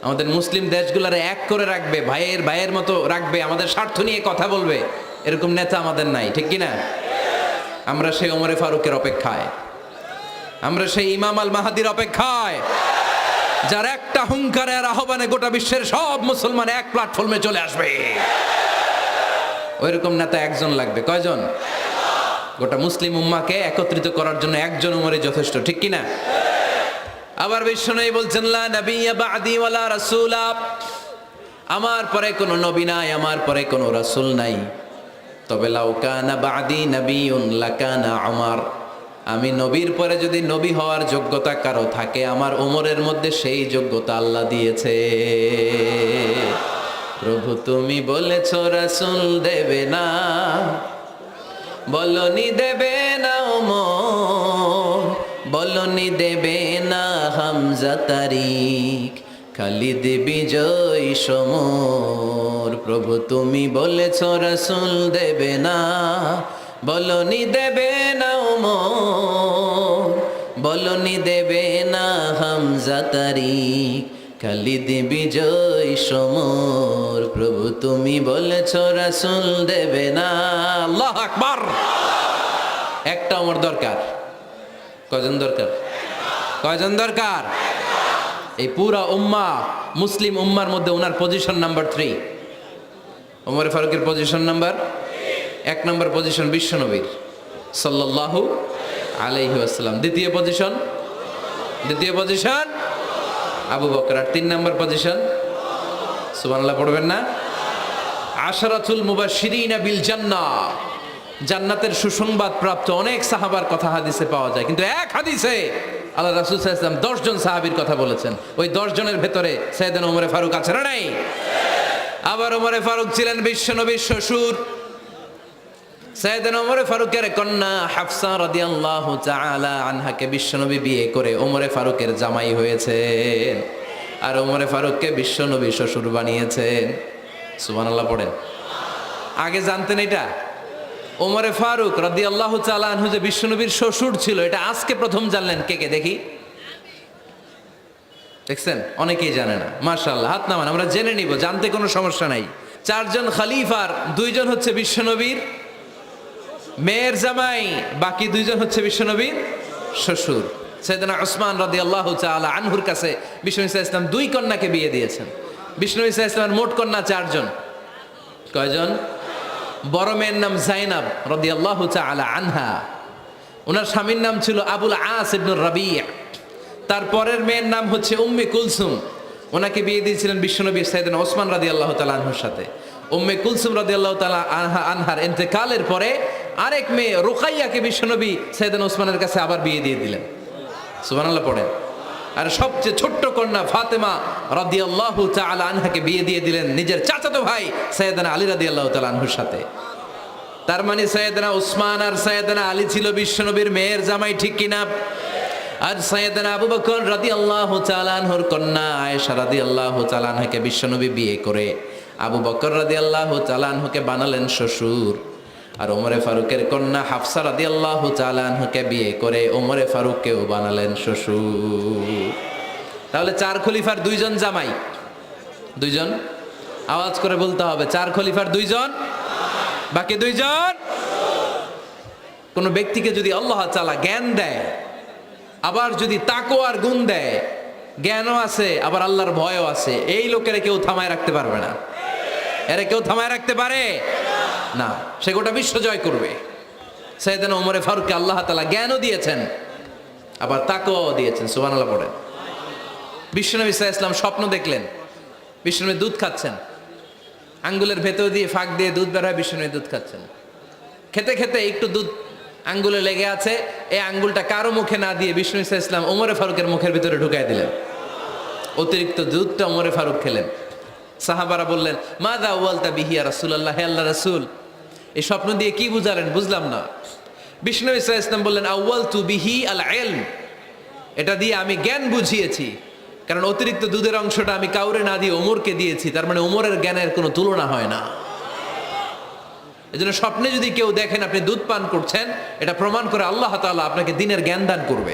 আমাদের মুসলিম দেশগুলোরে এক করে রাখবে, ভাইয়ের ভাইয়ের মতো রাখবে, আমাদের স্বার্থ নিয়ে কথা বলবে, এরকম নেতা আমাদের নাই, ঠিক কিনা? আমরা সেই ওমরে ফারুকের অপেক্ষায়, আমরা সেই ইমাম আল মাহাদির অপেক্ষায়, যার একটা হুঙ্কারের আহ্বানে গোটা বিশ্বের সব মুসলমান এক প্ল্যাটফর্মে চলে আসবে। ওইরকম নেতা একজন লাগবে। কয়জন? গোটা মুসলিম উম্মাকে একত্রিত করার জন্য একজন উমরই যথেষ্ট, ঠিক কিনা? আবার বিশ্বনবী বলছেন, লা নাবিয়্যা বা'দি ওয়ালা রাসূলা, আমার পরে কোনো নবী নাই, আমার পরে কোনো রাসূল নাই। তবে লাউ কানা বা'দি নাবিয়্যুন লাকানা উমর, আমি নবীর পরে যদি নবী হওয়ার যোগ্যতা কারো থাকে, আমার ওমরের মধ্যে সেই যোগ্যতা আল্লাহ দিয়েছে। প্রভু তুমি বলেছো রাসূল দেবে না, বলনি দেবে না ওমর, বলনি দেবে না হামজা তারিক, খালিদ বিজয় সমর। প্রভু তুমি বলেছো রাসূল দেবে না, বলনি দেবে না ওমর, বলনি দেবে না হামজা তারিক, খালিদ বিজয় সমর। প্রভু তুমি বলেছো রাসূল দেবে না। আল্লাহু আকবার। একটা ওমর দরকার। কয়জন দরকার? কয়জন দরকার? এই পুরা উম্মাহ, মুসলিম উম্মার মধ্যে ওনার পজিশন নাম্বার 3। ওমর ফারুকের পজিশন নাম্বার 1 নম্বর পজিশন বিশ্বনবীর সাল্লাল্লাহু আলাইহি ওয়াসাল্লাম। দ্বিতীয় পজিশন আবু বকর। আর 3 নম্বর পজিশন, সুবহানাল্লাহ পড়বেন না? আশরাতুল মুবাশশিরিনা বিল জান্নাহ, জান্নাতের সুসংবাদ প্রাপ্ত অনেক সাহাবার কথা হাদিসে পাওয়া যায়, কিন্তু এক হাদিসে আল্লাহ রাসূল সাল্লাল্লাহু আলাইহি ওয়াসাল্লাম 10 জন সাহাবীর কথা বলেছেন। ওই 10 জনের ভেতরে সাইয়েদনা ওমর ফারুক আছে না নাই? আবার ওমর ফারুক ছিলেন বিশ্বনবীর শ্বশুর। সাইয়েদনা ওমর ফারুকের কন্যা হাফসা রাদিয়াল্লাহু তাআলা আনহাকে বিশ্বনবী বিয়ে করে ওমর ফারুকের জামাই হয়েছেন, আর ওমর ফারুককে বিশ্বনবী শ্বশুর বানিয়েছেন। সুবহানাল্লাহ পড়েন। আগে জানতেন এটা? ওমর ফারুক রাদিয়াল্লাহু তাআলা আনহু যে বিশ্বনবীর শ্বশুর ছিল, এটা আজকে প্রথম জানলেন। কে কে দেখি? দেখছেন? অনেকেই জানে না। মাশাআল্লাহ, হাত নামান, আমরা জেনে নিব, জানতে কোনো সমস্যা নাই। 4 জন খলিফার 2 জন হচ্ছে বিশ্বনবীর মেয়ের জামাই, বাকি 2 জন হচ্ছে বিশ্বনবীর শ্বশুর। সাইয়েদনা উসমান রাদিয়াল্লাহু তাআলা আনহুর কাছে বিশ্বনবী সাল্লাল্লাহু আলাইহি ওয়াসাল্লাম 2 কন্যাকে বিয়ে দিয়েছেন। বিশ্বনবী সাল্লাল্লাহু আলাইহি ওয়াসাল্লামের মোট কন্যা 4 জন। কয়জন? বড় মেয়ের নাম যায়েনব রাদিয়াল্লাহু তাআলা আনহা, ওনার স্বামীর নাম ছিল আবুল আস ইবনে রাবি'। তার পরের মেয়ের নাম হচ্ছে উম্মে কুলসুম, ওনাকে বিয়ে দিয়েছিলেন বিশ্বনবী সাইয়েদনা ওসমান রাদিয়াল্লাহু তাআলা আনহুর সাথে। উম্মে কুলসুম রাদিয়াল্লাহু তাআলা আনহার ইন্তেকালের পরে আরেক মেয়ে রুকাইয়াকে বিশ্বনবী সাইয়েদনা ওসমানের কাছে আবার বিয়ে দিয়ে দিলেন। সুবহানাল্লাহ পড়েন। আর সবচেয়ে ছোট্ট কন্যা ফাতেমা রাদিয়াল্লাহু তাআলা আনহাকে বিয়ে দিয়ে দিলেন নিজের চাচাতো ভাই সাইয়েদনা আলী রাদিয়াল্লাহু তাআলা আনহুর সাথে। তার মানে সাইয়েদনা উসমান আর সাইয়েদনা আলী ছিল বিশ্বনবীর মেয়ের জামাই, ঠিক কিনা? আর সাইয়েদনা আবু বকর রাদিয়াল্লাহু তাআলা আনহুর কন্যা আয়েশা রাদিয়াল্লাহু তাআলা আনহাকে বিশ্বনবী বিয়ে করে আবু বকর রাদিয়াল্লাহু তাআলা আনহুকে বানালেন শ্বশুর। আর ওমরে ফারুকের কন্যা হাফসা রাদিয়াল্লাহু তাআলা আনহাকে বিয়ে করে ওমরে ফারুককেও বানালেন শ্বশুর। তাহলে 4 খলিফার 2 জন জামাই। 2 জন, আওয়াজ করে বলতে হবে, 4 খলিফার 2 জন, বাকি 2 জন। কোন ব্যক্তিকে যদি আল্লাহ তাআলা জ্ঞান দেয়, আবার যদি তাকওয়ার গুণ দেয়, জ্ঞানও আছে আবার আল্লাহর ভয়ও আছে, এই লোকেরা কেউ থামায় রাখতে পারবে না। এরা কেউ থামায় রাখতে পারে না, সে গোটা বিশ্ব জয় করবে। সাইয়েদনা ওমর ফারুককে আল্লাহ তাআলা জ্ঞানও দিয়েছেন, আবার তাকওয়াও দিয়েছেন। সুবহানাল্লাহ পড়েন। বিশ্বনবী সাল্লাল্লাহু আলাইহি ওয়াসাল্লাম স্বপ্ন দেখলেন, বিশ্বনবী দুধ খাচ্ছেন, আঙ্গুলের ভেতর দিয়ে ফাঁক দিয়ে দুধ বের হয়, বিশ্বনবী দুধ খাচ্ছেন। খেতে খেতে একটু দুধ আঙ্গুলে লেগে আছে, এই আঙ্গুলটা কারো মুখে না দিয়ে বিশ্বনবী সাল্লাল্লাহু আলাইহি ওয়াসাল্লাম ওমর ফারুকের মুখের ভিতরে ঢুকাই দিলেন। অতিরিক্ত দুধটা ওমর ফারুক খেলেন। সাহাবারা বললেন, মাযা আওয়ালতা বিহি ইয়া রাসূলুল্লাহ, হে আল্লাহর রাসূল, এই স্বপ্ন দিয়ে কি বুঝালেন? বুঝলাম না। বিশ্বনবী সাল্লাল্লাহু আলাইহি ওয়াসাল্লাম বললেন, আওয়ালতু বিহি আল ইলম, এটা দিয়ে আমি জ্ঞান বুঝিয়েছি, কারণ অতিরিক্ত দুধের অংশটা আমি কাউরে না দিয়ে ওমরকে দিয়েছি, তার মানে ওমরের জ্ঞানের কোনো তুলনা হয় না। এজন্য স্বপ্নে যদি কেউ দেখেন আপনি দুধ পান করছেন, এটা প্রমাণ করে আল্লাহ তাআলা আপনাকে দ্বীনের জ্ঞান দান করবে।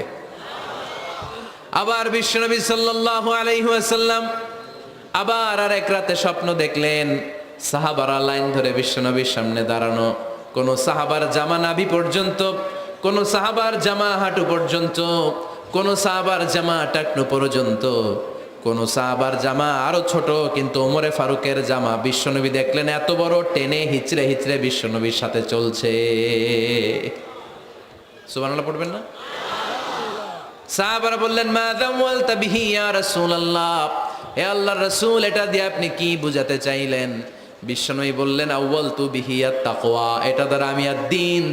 আবার বিশ্বনবী সাল্লাল্লাহু আলাইহি ওয়াসাল্লাম আবার আর এক রাতে স্বপ্ন দেখলেন, সাহাবারা লাইন ধরে বিশ্বনবীর সামনে দাঁড়ানো, কোন সাহাবার জামা নাভি পর্যন্ত, কোন সাহাবার জামা হাঁটু পর্যন্ত, কোন সাহাবার জামা টাকনু পর্যন্ত, কোন সাহাবার জামা আরো ছোট, কিন্তু ওমরে ফারুকের জামা বিশ্বনবী দেখলেন এত বড়, টেনে হিচড়ে হিচড়ে বিশ্বনবীর সাথে চলছে। সুবহানাল্লাহ পড়বেন না? সাহাবারা বললেন, মা দাওয়ালতা বিহি ইয়া রাসূলুল্লাহ, হে আল্লাহর রাসূল, এটা দিয়ে আপনি কি বুঝাতে চাইলেন? বিশ্বনবী বললেন, আউয়ালতু বিহি আত-তাকওয়া, এটা দ্বারা আমি আর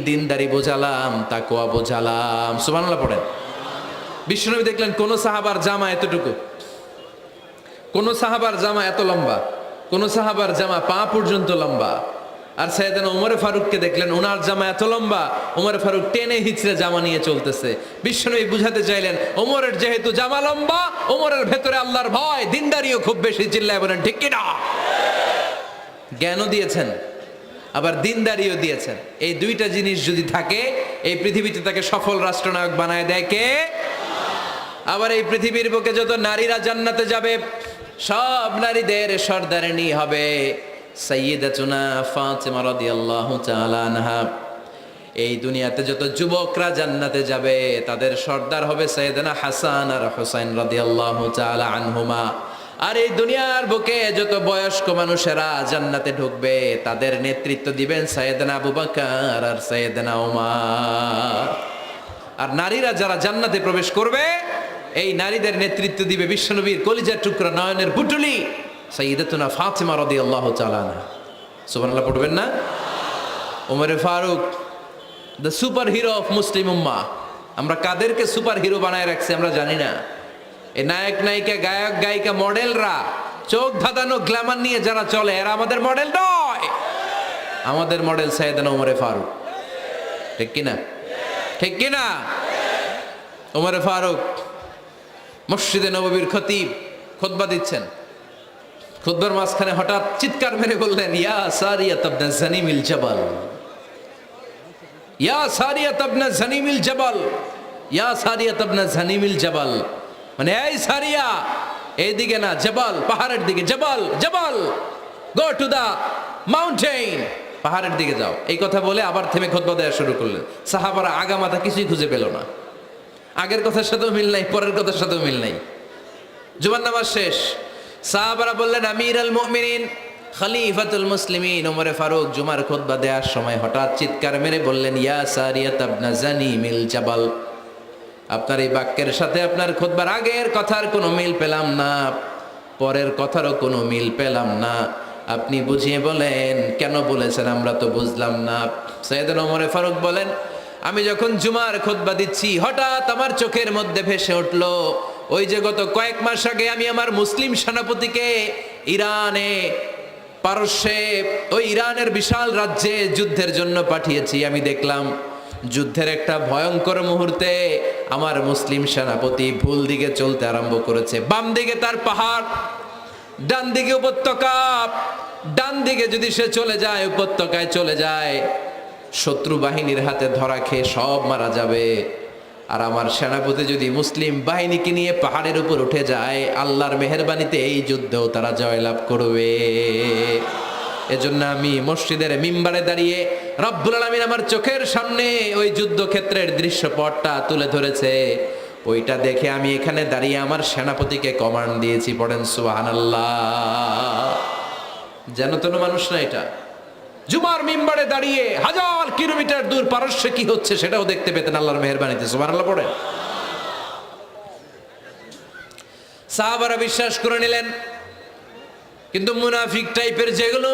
দিনদারি বোঝালাম, তাকওয়া বোঝালাম। সুবহানাল্লাহ পড়েন। বিশ্বনবী দেখলেন কোন সাহাবার জামা এতটুকু, কোন সাহাবার জামা এত লম্বা, কোন সাহাবার জামা পা পর্যন্ত লম্বা। আর সাইয়েদনা ওমরে ফারুককে দেখলেন, ওনার জামা এত লম্বা, ওমরে ফারুক টেনে হিচড়ে জামা নিয়ে চলতেছে। বিশ্বনবী বুঝাতে চাইলেন, ওমরের যেহেতু জামা লম্বা, ওমরের ভেতরে আল্লাহর ভয়, দিনদারিও খুব বেশি। চিল্লায় বলেন ঠিক কিনা? জ্ঞানও দিয়েছেন, আবার দিনদারিও দিয়েছেন। এই দুইটা জিনিস যদি থাকে, এই পৃথিবীতে তাকে সফল রাষ্ট্রনায়ক বানায় দেয় কে? আবার এই পৃথিবীর বুকে যত নারীরা জান্নাতে যাবে, সব নারীদের সর্দারিনী হবে সাইয়্যিদাতুনা ফাতিমা রাদিয়াল্লাহু তাআলা আনহা। এই দুনিয়াতে যত যুবকরা জান্নাতে যাবে, তাদের সর্দার হবে সাইয়েদনা হাসান আর হুসাইন রাদিয়াল্লাহু তাআলা আনহুমা। আর এই দুনিয়ার বুকে যত বয়স্ক মানুষেরা জান্নাতে ঢুকবে, তাদের নেতৃত্ব দিবেন সাইয়েদনা আবু বকর আর সাইয়েদনা ওমর। আর নারীরা যারা জান্নাতে প্রবেশ করবে, এই নারীদের নেতৃত্ব দিবে বিশ্বনবীর কলিজার টুকরা নয়নের পুটুলি সাইয়্যিদাতুনা ফাতিমা রাদিয়াল্লাহু তাআলা আনহা। সুবহানাল্লাহ পড়বেন না? ওমরে ফারুক, the super hero of Muslim উম্মাহ। আমরা কাদেরকে সুপার হিরো বানায় রাখছি আমরা জানি না। এই নায়ক নায়িকা, গায়ক গায়িকা, মডেলরা, চোখ ধাঁধানো গ্ল্যামার নিয়ে যারা চলে, এরা আমাদের মডেল নয়। আমাদের মডেল সাইয়েদনা ওমরে ফারুক। ঠিক কিনা? ঠিক কিনা? ওমরে ফারুক মসজিদে নববীর খতিব খুতবা দিচ্ছেন। খুতবার মাঝখানে হঠাৎ চিৎকার মেরে বললেন, ইয়া সারিয়াত ইবনে জানিমিল জাবাল, ইয়া সারিয়াত ইবনে জানিমিল জাবাল, ইয়া সারিয়াত ইবনে জানিমিল জাবাল। মানে এই সারিয়া, এইদিকে না, জাবাল পাহাড়ের দিকে, জাবাল জাবাল, গো টু দা মাউন্টেন, পাহাড়ের দিকে যাও। এই কথা বলে আবার থেমে খুতবা দেওয়া শুরু করলেন। সাহাবারা আগামাথা কিছুই খুঁজে পেল না। আগের কথার সাথেও মিল নাই, পরের কথার সাথেও মিল নাই। জুমার নামাজ শেষ। সাহাবারা বললেন, আমির আল মুমিনিন, খলিফাতুল মুসলিমিন ওমরে ফারুক জুমার খুতবা দেওয়ার সময় হঠাৎ চিৎকার মেরে বললেন, ইয়া সারিয়াত ইবনে জানিমিল জাবাল। আপনার এই বাক্যের সাথে আপনার খুতবার আগের কথার কোনো মিল পেলাম না, পরের কথারও কোনো মিল পেলাম না। আপনি বুঝিয়ে বলেন, কেন বলেছেন আমরা তো বুঝলাম না। সাইয়েদনা ওমরে ফারুক বলেন, আমি যখন জুমার খুতবা দিচ্ছি, হঠাৎ আমার চোখের মধ্যে ভেসে উঠলো, ওই যে গত কয়েক মাস আগে আমি আমার মুসলিম সেনাপতিকে ইরানে, পারস্যে, ওই ইরানের বিশাল রাজ্যে যুদ্ধের জন্য পাঠিয়েছি। আমি দেখলাম যুদ্ধের একটা ভয়ঙ্কর মুহূর্তে আমার মুসলিম সেনাপতি ভুল দিকে চলতে আরম্ভ করেছে। বাম দিকে তার পাহাড়, ডান দিকে উপত্যকা। ডান দিকে যদি সে চলে যায়, উপত্যকায় চলে যায়, শত্রু বাহিনীর হাতে ধরা খেয়ে সব মারা যাবে। আর আমার সেনাপতি যদি মুসলিম বাহিনীকে নিয়ে পাহাড়ের উপর উঠে যায়, আল্লাহর মেহেরবানিতে এই যুদ্ধেও তারা জয়লাভ করবে। এজন্য আমি মসজিদের মিম্বারে দাঁড়িয়ে রব্বুল আলামিন আমার চোখের সামনে ওই যুদ্ধক্ষেত্রের দৃশ্যপটটা তুলে ধরেছে, ওইটা দেখে আমি এখানে দাঁড়িয়ে আমার সেনাপতিকে কমান্ড দিয়েছি। পড়েন সুবহানাল্লাহ। যেন তেন মানুষ না এটা। জুমার মিম্বারে দাঁড়িয়ে হাজার কিলোমিটার দূর পারস্যে কি হচ্ছে সেটাও দেখতে পেতেন আল্লাহর মেহেরবানিতে। সুবহানাল্লাহ পড়েন। সাহাবারা বিশ্বাস করে নিলেন, কিন্তু মুনাফিক টাইপের যেগুলো,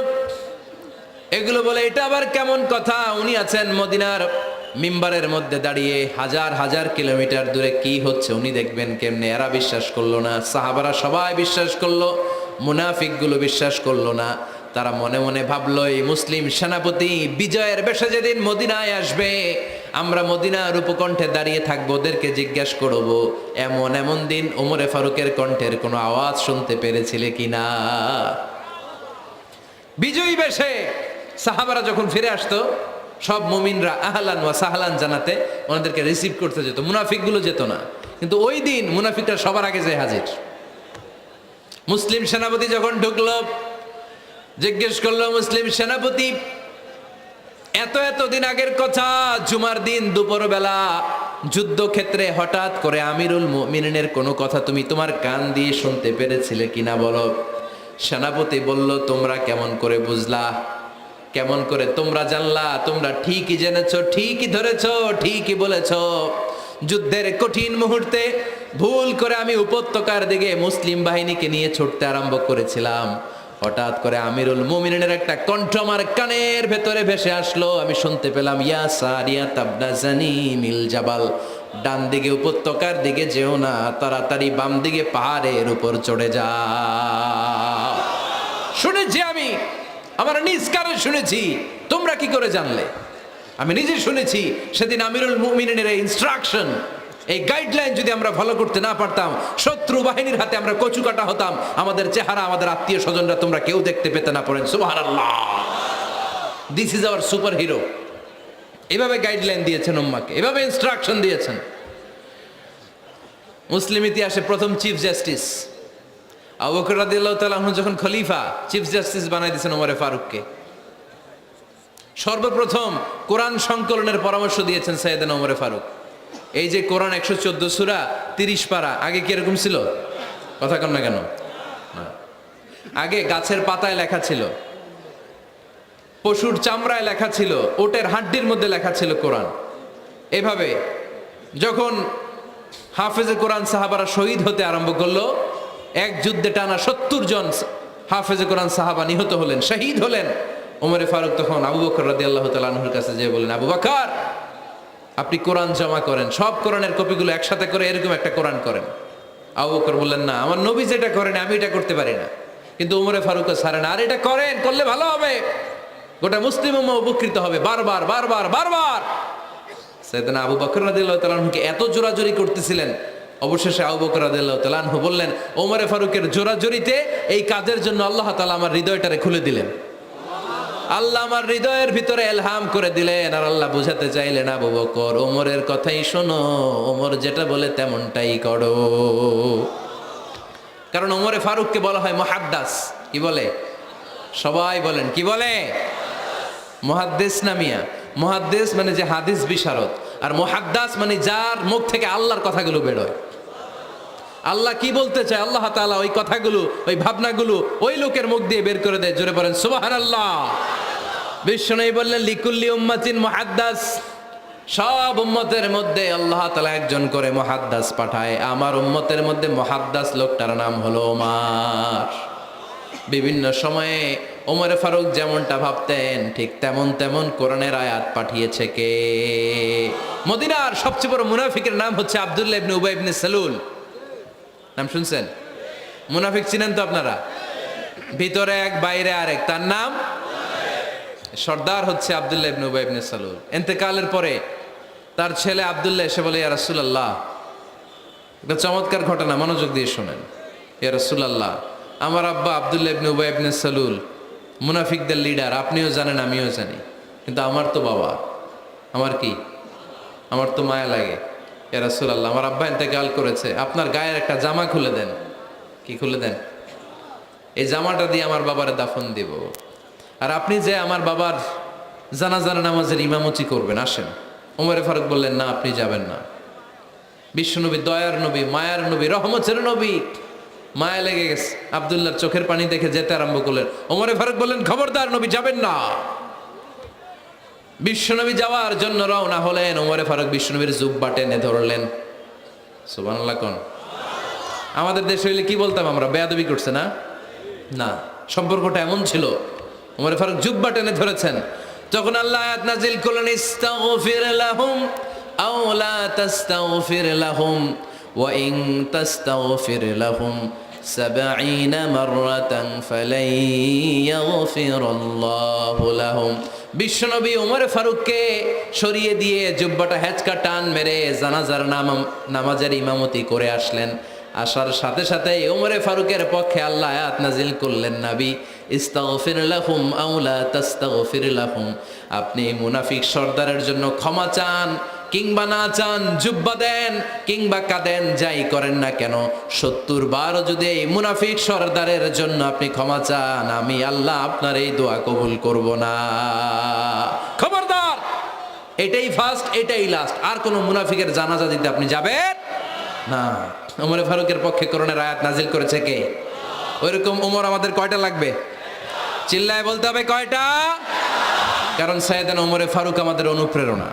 এগুলো বলে এটা আবার কেমন কথা, উনি আছেন মদিনার মিম্বারের মধ্যে দাঁড়িয়ে, হাজার হাজার কিলোমিটার দূরে কি হচ্ছে উনি দেখবেন কেমনে। এরা বিশ্বাস করলো না, সাহাবারা সবাই বিশ্বাস করলো, মুনাফিকগুলো বিশ্বাস করলো না। তারা মনে মনে ভাবলো, এই মুসলিম সেনাপতি বিজয়ের বেশে যেদিন মদিনায় আসবে, আমরা মদিনার উপকণ্ঠে দাঁড়িয়ে থাকবো, ওদেরকে জিজ্ঞাসা করবো এমন এমন দিন ওমরে ফারুকের কণ্ঠের কোনো আওয়াজ শুনতে পেরেছিলে কিনা। বিজয়ী বেশে সাহাবারা যখন ফিরে আসতো, সব মুমিনরা আহলান ওয়া সাহলান জানাতে ওনাদেরকে রিসিভ করতে যেত, মুনাফিকগুলো যেত না। কিন্তু ওই দিন মুনাফিকরা সবার আগে যায় হাজির। মুসলিম সেনাপতি যখন ঢুকলো, জিজ্ঞেস করলো মুসলিম সেনাপতি, এত দিন আগের কথা, জুমার দিন দুপুরবেলা যুদ্ধক্ষেত্রে হঠাৎ করে আমিরুল মুমিনিনের কোনো কথা তুমি তোমার কান দিয়ে শুনতে পেরেছিলে কিনা বলো। সেনাপতি বলল, তোমরা কেমন করে বুঝলা, কেমন করে তোমরা জানলা? তোমরা ঠিকই জেনেছো, ঠিকই ধরেছো, ঠিকই বলেছো। যুদ্ধের কঠিন মুহূর্তে ভুল করে আমি উপত্যকার দিকে মুসলিম বাহিনীকে নিয়ে ছুটতে আরম্ভ করেছিলাম। হঠাৎ করে আমিরুল মুমিনিনের একটা কণ্ঠ আমার কানের ভেতরে ভেসে আসলো। আমি শুনতে পেলাম, ইয়া সারিয়া তাবনা জানিমিল জাবাল, ডান দিকে উপত্যকার দিকে যেও না, তাড়াতাড়ি বাম দিকে পাহাড়ের উপর চড়ে যাও। শুনেছি আমি, আমার নিজ কানে শুনেছি। তোমরা কি করে জানলে? আমি নিজে শুনেছি। সেদিন আমিরুল মুমিনিনের এই ইনস্ট্রাকশন, এই গাইডলাইন যদি আমরা ফলো করতে না পারতাম, শত্রু বাহিনীর হাতে আমরা কচুকাটা হতাম। আমাদের চেহারা, আমাদের আত্মীয় স্বজনরা তোমরা কেউ দেখতে পেতে না। পড়েন সুবহানাল্লাহ। This is our super hero. এভাবে গাইডলাইন দিয়েছেন উম্মাকে, এভাবে ইনস্ট্রাকশন দিয়েছেন। মুসলিম ইতিহাসে প্রথম চিফ জাস্টিস আবু বকর রাদিয়াল্লাহু তাআলা আনহু যখন খলিফা, চিফ জাস্টিস বানাই দিয়েছেন ওমরে ফারুককে। সর্বপ্রথম কোরআন সংকলনের পরামর্শ দিয়েছেন সাইয়েদনা ওমরে ফারুক। এই যে কোরআন 114 সূরা 30 পারা, আগে কি এরকম ছিল? কথা কন না কেন? আগে গাছের পাতায় লেখা ছিল, পশুর চামড়ায় লেখা ছিল, ওটের হাড্ডির মধ্যে লেখা ছিল কোরআন। এভাবে যখন হাফেজে কোরআন সাহাবারা শহীদ হতে আরম্ভ করলো, এক যুদ্ধে টানা 70 জন হাফেজে কোরআন সাহাবা নিহত হলেন, শহীদ হলেন। ওমরে ফারুক তখন আবু বকর রাদিয়াল্লাহু তাআলা আনহুর কাছে যেয়ে বললেন, আবু বকর, আপনি কোরআন জমা করেন, সব কোরআনের কপিগুলো একসাথে করে এরকম একটা কোরআন করেন। আবু বকর বললেন, না, আমার নবী যেটা করেন আমি এটা করতে পারি না। কিন্তু ওমরে ফারুকও ছাড়েন, আর এটা করেন, করলে ভালো হবে, গোটা মুসলিম উম্মাহ উপকৃত হবে। বারবার বারবার বারবার সাইয়েদনা আবু বকর রাদিয়াল্লাহু তাআলা আনহুকে এত জোরাজোরি করতেছিলেন, অবশেষে আবু বকর রাদিয়াল্লাহু তাআলা আনহু বললেন, ওমরে ফারুকের জোরাজোরিতে এই কাজের জন্য আল্লাহ তাআলা আমার হৃদয়টারে খুলে দিলেন। আল্লাহ আমার হৃদয়ের ভিতরে এলহাম করে দিলেন। আর আল্লাহ বুঝাতে চাইলেন, আবু বকর, ওমরের কথাই শোনো, ওমর যেটা বলে তেমনটাই করো। কারণ ওমরে ফারুককে বলা হয় মুহাদ্দাস। কি বলে? সবাই বলেন, কি বলে? মুহাদ্দিস না মিয়া? মুহাদ্দিস মানে যে হাদিস বিশারদ, আর মুহাদ্দাস মানে যার মুখ থেকে আল্লাহর কথাগুলো বেরোয়। আল্লাহ কি বলতে চায়, আল্লাহ তাআলা ওই কথাগুলো, ওই ভাবনাগুলো ওই লোকের মুখ দিয়ে বের করে দেয়। জোরে বলেন সুবহানাল্লাহ। বিশ্বনবী বললেন, লিকুল্লি উম্মাতিন মুহাদ্দাস, সব উম্মতের মধ্যে আল্লাহ তাআলা একজন করে মুহাদ্দাস পাঠায়। আমার উম্মতের মধ্যে মুহাদ্দাস লোকটার নাম হলো ওমর। বিভিন্ন সময়ে ওমরে ফারুক যেমনটা ভাবতেন, ঠিক তেমন কোরআনের আয়াত পাঠিয়েছে কে? মদিনার সবচেয়ে বড় মুনাফিকের নাম হচ্ছে আব্দুল্লাহ ইবনে উবাই ইবনে সালুল। নাম শুনছেন? মুনাফিক চিনেন তো আপনারা? ভিতরে এক, বাইরে আরেক। তার নাম সর্দার হচ্ছে আব্দুল্লাহ ইবনে উবাই ইবনে সালুল। ইন্তেকালের পরে তার ছেলে আব্দুল্লাহ এসে বলে, ইয়া রাসূলুল্লাহ, একটা চমৎকার ঘটনা, মনোযোগ দিয়ে শোনেন। ইয়া রাসূলুল্লাহ, আমার আব্বা আব্দুল্লাহ ইবনে উবাই ইবনে সালুল মুনাফিকদের লিডার, আপনিও জানেন আমিও জানি, কিন্তু আমার তো বাবা, আমার কি, আমার তো মায়া লাগে। ইয়া রাসূলুল্লাহ, আমার আব্বা ইন্তেকাল করেছে, আপনার গায়ের একটা জামা খুলে দেন। কি খুলে দেন? এই জামাটা দিয়ে আমার বাবারে দাফন দিব, আর আপনি যে আমার বাবার জানাজার নামাজের ইমামতি করবেন, আসেন। ওমরে ফারুক বললেন, না, আপনি যাবেন না। বিশ্বনবী দয়ার নবী, মায়ার নবী, রহমতের নবী, মায়া লেগে গেছে, আব্দুল্লাহর চোখের পানি দেখে যেতে আরম্ভ করলেন। ওমরে ফারুক বললেন, খবরদার, নবী যাবেন না। বিশ্বনবী যাওয়ার জন্য রওনা হলেন। ওমরে ফারুক বিশ্বনবীর জুব্বা টেনে ধরলেন। সুবহানাল্লাহ কোন? আমাদের দেশে হইলে কি বলতাম আমরা? বেয়াদবি করছে না? না, সম্পর্কটা এমন ছিল। ওমরে ফারুক জুব্বা টেনে ধরেছেন। তখন আল্লাহ আয়াত নাজিল করলেন, ইস্তাগফির লাহুম আও লা তাস্তাগফির লাহুম ওয়া ইন তাস্তাগফির লাহুম 70 মাররাতান ফালাই ইয়াগফিরাল্লাহু লাহুম। বিশ্বনবী ওমর ফারুককে সরিয়ে দিয়ে জুব্বাটা হেঁচকা টান মেরে জানাজার নামাজের ইমামতি করে আসলেন। আসার সাথে সাথে ওমরে ফারুকের পক্ষে আল্লাহ আয়াত নাজিল করলেন, নবী, ইস্তাগফির লাহুম আও লা তাস্তাগফির লাহুম, আপনি মুনাফিক সর্দারের জন্য ক্ষমা চান কিংবা নাচান, জুব্বা দেন, কিংবা কাঁদেন, যাই করেন না কেন, 70 বার যদি এই মুনাফিক সরদারের জন্য আপনি ক্ষমা চান, আমি আল্লাহ আপনার এই দোয়া কবুল করব না। খবরদার, এটাই ফার্স্ট, এটাই লাস্ট। আর কোন মুনাফিকের জানাজা দিতে আপনি যাবেন না। ওমরে ফারুকের পক্ষে করোনার আয়াত নাজিল করেছে কে? ওইরকম ওমর আমাদের কয়টা লাগবে? চিল্লায় বলতে হবে কয়টা? কারণ সাইয়েদনা ওমরে ফারুক আমাদের অনুপ্রেরণা,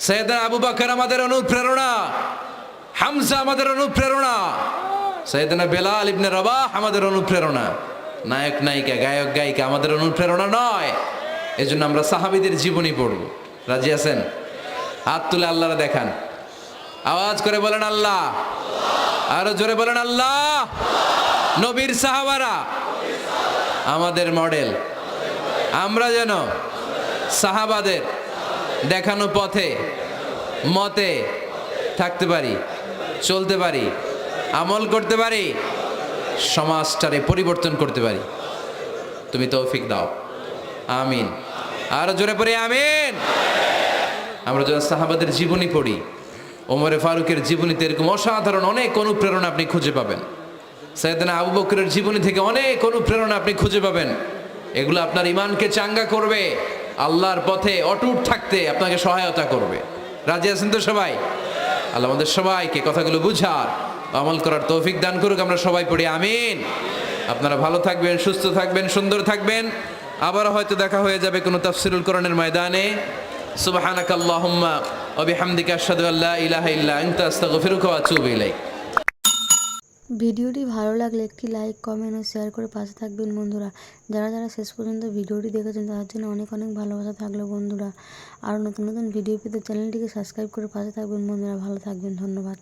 সাইয়েদনা আবু বকর আমাদের অনুপ্রেরণা, হামজা আমাদের অনুপ্রেরণা, সাইয়েদনা বেলাল ইবনে রাবাহ আমাদের অনুপ্রেরণা। নায়ক নায়িকা, গায়ক গায়িকা আমাদের অনুপ্রেরণা নয়। এজন্য আমরা সাহাবীদের জীবনী পড়ব। রাজি আছেন? হাত তুলে আল্লাহরে দেখান, আওয়াজ করে বলেন আল্লাহ, আরো জোরে বলেন আল্লাহ। নবীর সাহাবারা আমাদের মডেল, আমরা যেন সাহাবাদের দেখানো পথে মতে থাকতে পারি, চলতে পারি, আমল করতে পারি, সমাজটারে পরিবর্তন করতে পারি। তুমি তৌফিক দাও, আমিন। আরো জোরে পড়ি আমিন। আমরা যখন সাহাবাদের জীবনী পড়ি, ওমরে ফারুকের জীবনীতে এরকম অসাধারণ অনেক অনুপ্রেরণা আপনি খুঁজে পাবেন। সাইয়েদনা আবু বকরের জীবনী থেকে অনেক অনুপ্রেরণা আপনি খুঁজে পাবেন। এগুলো আপনার ইমানকে চাঙ্গা করবে, আল্লাহর পথে অটুট থাকতে আপনাকে সহায়তা করবে। রাজি আছেন তো সবাই? আল্লাহ আমাদের সবাইকে কথাগুলো বুঝার, আমল করার তৌফিক দান করুক। আমরা সবাই পড়ি আমিন। আপনারা ভালো থাকবেন, সুস্থ থাকবেন, সুন্দর থাকবেন। আবার হয়তো দেখা হয়ে যাবে কোনো তাফসিরুল কোরআনের ময়দানে। সুবহানাকাল্লাহুম্মা ওয়া বিহামদিকা আশহাদু আল্লা ইলাহা ইল্লা আনতা আস্তাগফিরুকা ওয়া আতুবু ইলাইক। ভিডিওটি ভালো লাগলে একটি লাইক, কমেন্ট ও শেয়ার করে পাশে থাকবেন বন্ধুরা। যারা যারা শেষ পর্যন্ত ভিডিওটি দেখেছেন তাদের জন্য অনেক অনেক ভালোবাসা থাকলো বন্ধুরা। আর নতুন নতুন ভিডিও পেতে চ্যানেলটিকে সাবস্ক্রাইব করে পাশে থাকবেন বন্ধুরা। ভালো থাকবেন, ধন্যবাদ।